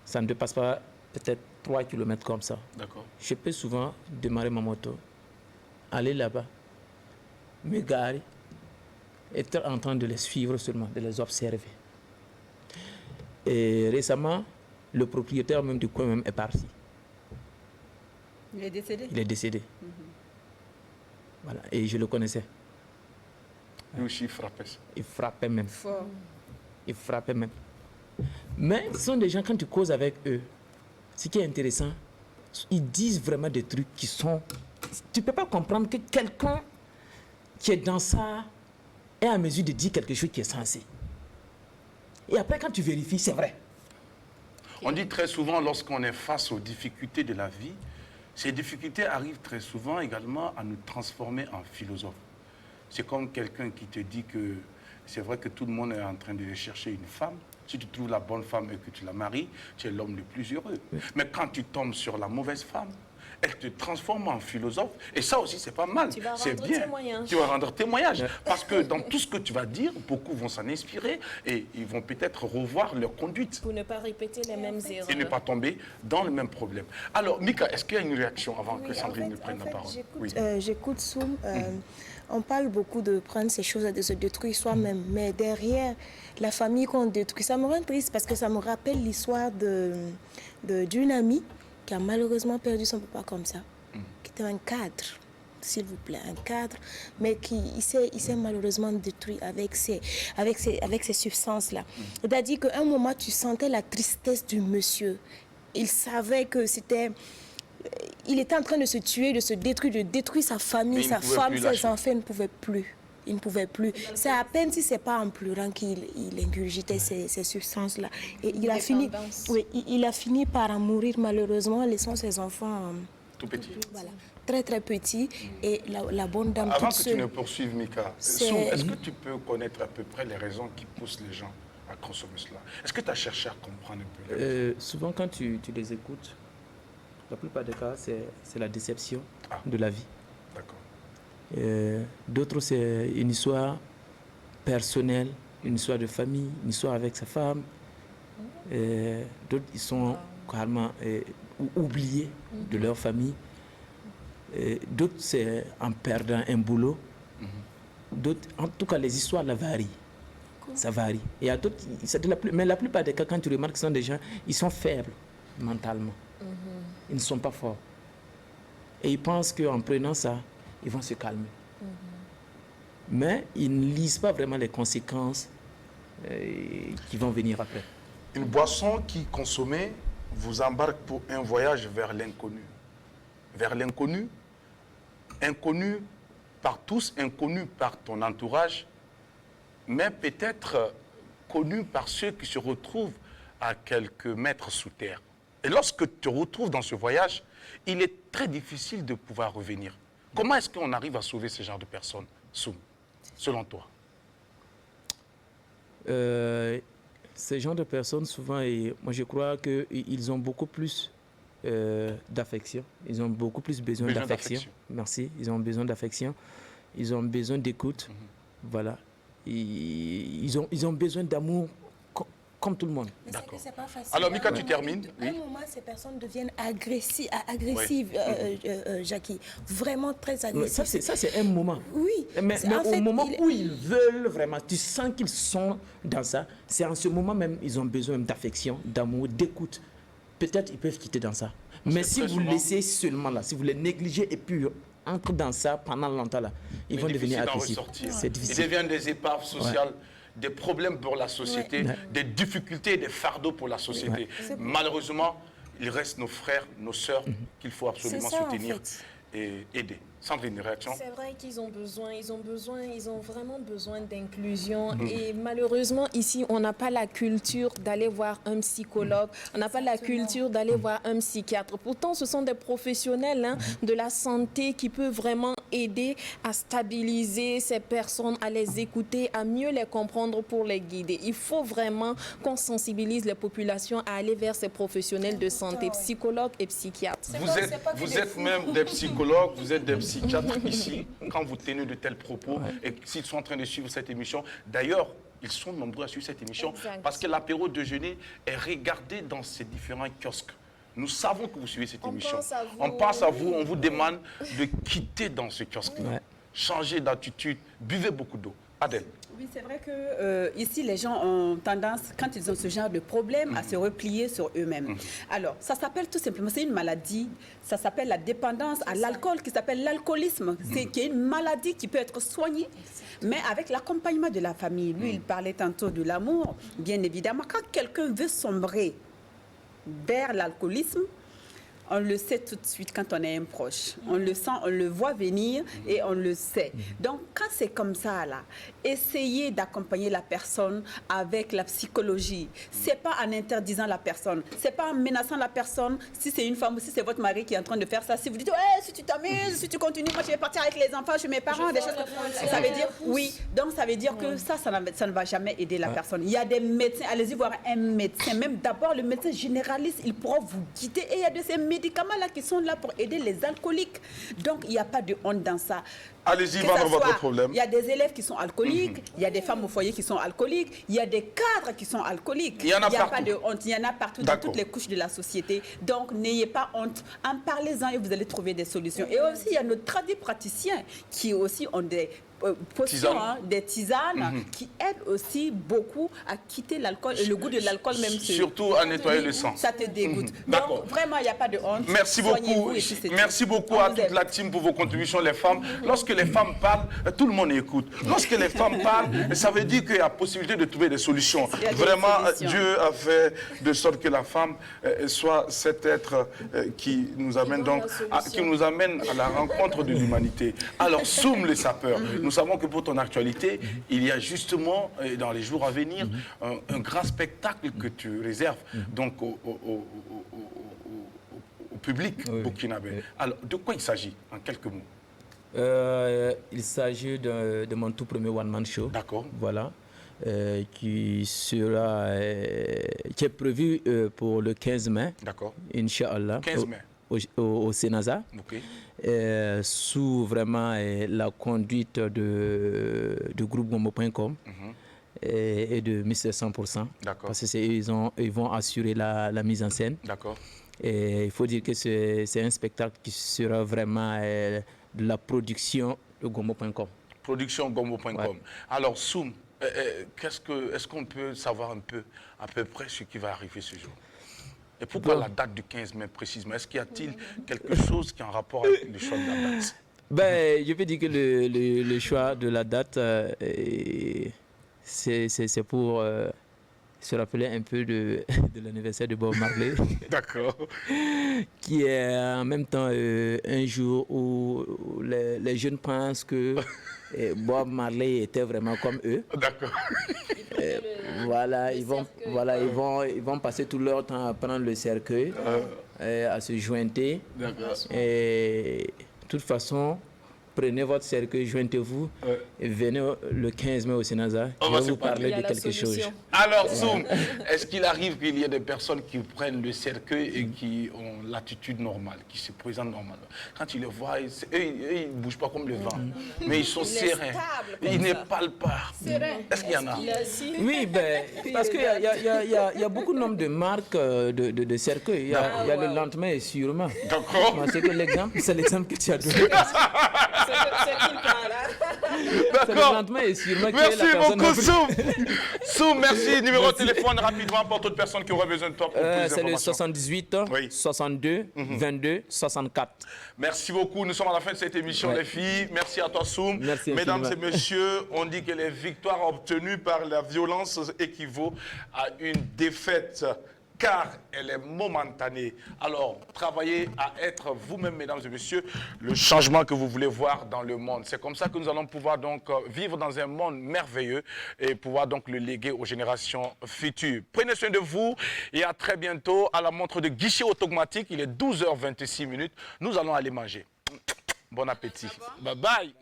[SPEAKER 8] Ça ne dépasse pas peut-être 3 km comme ça.
[SPEAKER 1] D'accord.
[SPEAKER 8] Je peux souvent démarrer ma moto, aller là-bas, me garer, être en train de les suivre seulement, de les observer. Et récemment, le propriétaire même du coin même est parti.
[SPEAKER 6] Il est décédé?
[SPEAKER 8] Il est décédé. Voilà, et je le connaissais.
[SPEAKER 1] Lui aussi, il frappait ça.
[SPEAKER 8] Il frappait même.
[SPEAKER 6] Fort.
[SPEAKER 8] Il frappait même. Mais ce sont des gens, quand tu causes avec eux, ce qui est intéressant, ils disent vraiment des trucs qui sont... Tu ne peux pas comprendre que quelqu'un qui est dans ça est à mesure de dire quelque chose qui est sensé. Et après, quand tu vérifies, c'est vrai.
[SPEAKER 1] On dit très souvent, lorsqu'on est face aux difficultés de la vie, ces difficultés arrivent très souvent également à nous transformer en philosophes. C'est comme quelqu'un qui te dit que c'est vrai que tout le monde est en train de chercher une femme. Si tu trouves la bonne femme et que tu la maries, tu es l'homme le plus heureux. Mais quand tu tombes sur la mauvaise femme, elle te transforme en philosophe. Et ça aussi, c'est pas mal.
[SPEAKER 5] Tu vas
[SPEAKER 1] C'est
[SPEAKER 5] rendre
[SPEAKER 1] bien.
[SPEAKER 5] témoignage.
[SPEAKER 1] Tu vas rendre témoignage. Parce que dans tout ce que tu vas dire, beaucoup vont s'en inspirer et ils vont peut-être revoir leur conduite.
[SPEAKER 5] Pour ne pas répéter les mêmes erreurs.
[SPEAKER 1] Et ne pas tomber dans le même problème. Alors, Mika, est-ce qu'il y a une réaction avant que Sandrine ne prenne la parole?
[SPEAKER 9] J'écoute Soum. On parle beaucoup de prendre ces choses et de se détruire soi-même. Mais derrière la famille qu'on détruit, ça me rend triste parce que ça me rappelle l'histoire d'une amie qui a malheureusement perdu son papa comme ça, qui était un cadre, s'il vous plaît, un cadre, mais il s'est malheureusement détruit avec ces substances-là. C'est-à-dire qu'à un moment, tu sentais la tristesse du monsieur. Il savait que il était en train de se tuer, de se détruire, de détruire sa famille, sa femme, ses enfants. Il ne pouvait plus. Il ne pouvait plus. C'est à peine si ce n'est pas en pleurant qu'il ingurgitait ces substances-là. Et il a fini par en mourir malheureusement, laissant ses enfants
[SPEAKER 1] tout petits.
[SPEAKER 9] Voilà, très très petits. Et la bonne dame
[SPEAKER 1] avant
[SPEAKER 9] toute
[SPEAKER 1] que
[SPEAKER 9] seule.
[SPEAKER 1] tu ne poursuives, Mika, est-ce que tu peux connaître à peu près les raisons qui poussent les gens à consommer cela? Est-ce que tu as cherché à comprendre un peu les raisons?
[SPEAKER 8] Souvent, quand tu les écoutes, la plupart des cas, c'est la déception de la vie.
[SPEAKER 1] D'accord.
[SPEAKER 8] D'autres, c'est une histoire personnelle, une histoire de famille, une histoire avec sa femme. D'autres, ils sont carrément oubliés de leur famille. D'autres, c'est en perdant un boulot. D'autres, en tout cas, les histoires là, varient. Ça varie. Et il y a d'autres, mais la plupart des cas, quand tu remarques, ce sont des gens, ils sont faibles mentalement. Ils ne sont pas forts. Et ils pensent qu'en prenant ça, ils vont se calmer. Mais ils ne lisent pas vraiment les conséquences qui vont venir après.
[SPEAKER 1] Une boisson qui, consommée, vous embarque pour un voyage vers l'inconnu. Vers l'inconnu, inconnu par tous, inconnu par ton entourage, mais peut-être connu par ceux qui se retrouvent à quelques mètres sous terre. Et lorsque tu te retrouves dans ce voyage, il est très difficile de pouvoir revenir. Comment est-ce qu'on arrive à sauver ce genre de personnes, Soum, selon toi?
[SPEAKER 8] Ces gens de personnes, souvent, et moi je crois qu'ils ont beaucoup plus d'affection. Ils ont beaucoup plus besoin d'affection. Merci. Ils ont besoin d'affection. Ils ont besoin d'écoute. Voilà. Ils ont besoin d'amour comme tout le monde.
[SPEAKER 1] D'accord.
[SPEAKER 9] C'est pas facile.
[SPEAKER 1] Alors, Mika, tu termines.
[SPEAKER 9] À un moment, ces personnes deviennent agressives, Jackie. Vraiment très agressives.
[SPEAKER 8] Ça, c'est un moment.
[SPEAKER 9] Oui.
[SPEAKER 8] Mais au moment où ils veulent vraiment, tu sens qu'ils sont dans ça, c'est en ce moment même ils ont besoin d'affection, d'amour, d'écoute. Peut-être ils peuvent quitter dans ça. Mais si vous laissez seulement là, si vous les négligez et puis entrent dans ça pendant longtemps là, ils vont devenir agressifs. C'est difficile.
[SPEAKER 1] Ils deviennent des épaves sociales. Des problèmes pour la société, des difficultés, des fardeaux pour la société. Malheureusement, il reste nos frères, nos sœurs qu'il faut absolument soutenir et aider. Sans une réaction.
[SPEAKER 5] C'est vrai qu'ils ont besoin, ils ont vraiment besoin d'inclusion. Et malheureusement, ici, on n'a pas la culture d'aller voir un psychologue, on n'a pas la culture d'aller voir un psychiatre. Pourtant, ce sont des professionnels de la santé qui peuvent vraiment aider à stabiliser ces personnes, à les écouter, à mieux les comprendre pour les guider. Il faut vraiment qu'on sensibilise les populations à aller vers ces professionnels de santé, psychologues et psychiatres.
[SPEAKER 1] Vous êtes même des psychologues, vous êtes des psychiatres ici, quand vous tenez de tels propos et s'ils sont en train de suivre cette émission. D'ailleurs, ils sont nombreux à suivre cette émission parce que l'apéro déjeuner est regardé dans ces différents kiosques. Nous savons que vous suivez cette émission. On pense à vous, on vous demande de quitter dans ce kiosque-là. Changer d'attitude, buvez beaucoup d'eau. Adèle.
[SPEAKER 6] Oui, c'est vrai que ici, les gens ont tendance, quand ils ont ce genre de problème, à se replier sur eux-mêmes. Alors, ça s'appelle tout simplement, c'est une maladie, ça s'appelle la dépendance à l'alcool, qui s'appelle l'alcoolisme. C'est une maladie qui peut être soignée, mais avec l'accompagnement de la famille. Lui, il parlait tantôt de l'amour, bien évidemment. Quand quelqu'un veut sombrer vers l'alcoolisme, on le sait tout de suite quand on est un proche. On le sent, on le voit venir et on le sait. Donc, quand c'est comme ça, là, essayez d'accompagner la personne avec la psychologie. C'est pas en interdisant la personne. C'est pas en menaçant la personne. Si c'est une femme ou si c'est votre mari qui est en train de faire ça, si vous dites, ouais, si tu t'amuses, si tu continues, moi je vais partir avec les enfants, chez mes parents, des choses comme ça. Ça veut dire, oui. Donc, ça veut dire que ça ne va jamais aider la personne. Il y a des médecins, allez-y voir un médecin. Même d'abord, le médecin généraliste, il pourra vous guider. Et il y a de ces médicaments là qui sont là pour aider les alcooliques. Donc, il n'y a pas de honte dans ça.
[SPEAKER 1] Allez-y, vendre votre problème.
[SPEAKER 6] Il y a des élèves qui sont alcooliques, il y a des femmes au foyer qui sont alcooliques, il y a des cadres qui sont alcooliques.
[SPEAKER 1] Il y en a
[SPEAKER 6] partout.
[SPEAKER 1] Il n'y a
[SPEAKER 6] pas de honte, il y en a partout dans toutes les couches de la société. Donc, n'ayez pas honte. En parlez-en et vous allez trouver des solutions. Et aussi, il y a nos praticiens qui aussi ont des potions, des tisanes qui aident aussi beaucoup à quitter l'alcool et le goût de l'alcool même.
[SPEAKER 1] Surtout à nettoyer le sang.
[SPEAKER 6] Ça te dégoûte. Donc vraiment, il n'y a pas de honte.
[SPEAKER 1] Merci beaucoup. Merci beaucoup à toute la team pour vos contributions, les femmes. Lorsque les femmes parlent, tout le monde écoute. Lorsque les femmes parlent, ça veut dire qu'il y a possibilité de trouver des solutions. Vraiment, Dieu a fait de sorte que la femme soit cet être qui nous amène donc à la rencontre de l'humanité. Alors, Soum les sapeurs. Nous savons que pour ton actualité, il y a justement, dans les jours à venir, un grand spectacle que tu réserves donc au public burkinabé. Alors, de quoi il s'agit, en quelques mots?
[SPEAKER 8] Il s'agit de mon tout premier one-man show.
[SPEAKER 1] D'accord.
[SPEAKER 8] Voilà. Qui est prévu pour le 15 mai.
[SPEAKER 1] D'accord.
[SPEAKER 8] Inch'Allah.
[SPEAKER 1] 15 mai.
[SPEAKER 8] Au Sénaza, sous vraiment la conduite du groupe Gombo.com et de Mr 100%. Parce qu'ils vont assurer la mise en scène.
[SPEAKER 1] D'accord.
[SPEAKER 8] Et il faut dire que c'est un spectacle qui sera vraiment de la production de Gombo.com.
[SPEAKER 1] Production Gombo.com. Alors, Soum, est-ce qu'on peut savoir un peu, à peu près, ce qui va arriver ce jour? Et pourquoi la date du 15 mai précisément? Est-ce qu'il y a-t-il quelque chose qui est en rapport avec le choix de la date?
[SPEAKER 8] Je peux dire que le choix de la date, c'est pour se rappeler un peu de l'anniversaire de Bob Marley.
[SPEAKER 1] D'accord.
[SPEAKER 8] Qui est en même temps un jour où les jeunes pensent que Bob Marley était vraiment comme eux.
[SPEAKER 1] D'accord.
[SPEAKER 8] Ils vont passer tout leur temps à prendre le cercueil, à se jointer.
[SPEAKER 1] D'accord.
[SPEAKER 8] Et de toute façon, prenez votre cercueil, jointez-vous et venez le 15 mai au Sénazar. Je vais vous parler de quelque chose.
[SPEAKER 1] Alors, Soum, est-ce qu'il arrive qu'il y ait des personnes qui prennent le cercueil et qui ont l'attitude normale, qui se présentent normalement? Quand tu les vois, eux, ils ne bougent pas comme le vent, mais ils sont sereins. Ils ne parlent pas. Est-ce qu'il y en a?
[SPEAKER 8] Oui, ben, parce qu'il y a beaucoup de nombres de marques de cercueil. Il y a le lendemain et sûrement.
[SPEAKER 1] D'accord.
[SPEAKER 8] C'est l'exemple que tu as donné.
[SPEAKER 1] D'accord. Merci beaucoup, Soum. Soum, merci. Numéro de téléphone rapidement pour toute personne qui aurait besoin de toi pour plus d'informations.
[SPEAKER 8] C'est le 78 62 22 64.
[SPEAKER 1] Merci beaucoup. Nous sommes à la fin de cette émission, les filles. Merci à toi, Soum. Mesdames et messieurs, on dit que les victoires obtenues par la violence équivaut à une défaite, car elle est momentanée. Alors, travaillez à être vous-même, mesdames et messieurs, le changement que vous voulez voir dans le monde. C'est comme ça que nous allons pouvoir donc vivre dans un monde merveilleux et pouvoir donc le léguer aux générations futures. Prenez soin de vous et à très bientôt. À la montre de guichet automatique, il est 12h26. Nous allons aller manger. Bon appétit. Bye bye.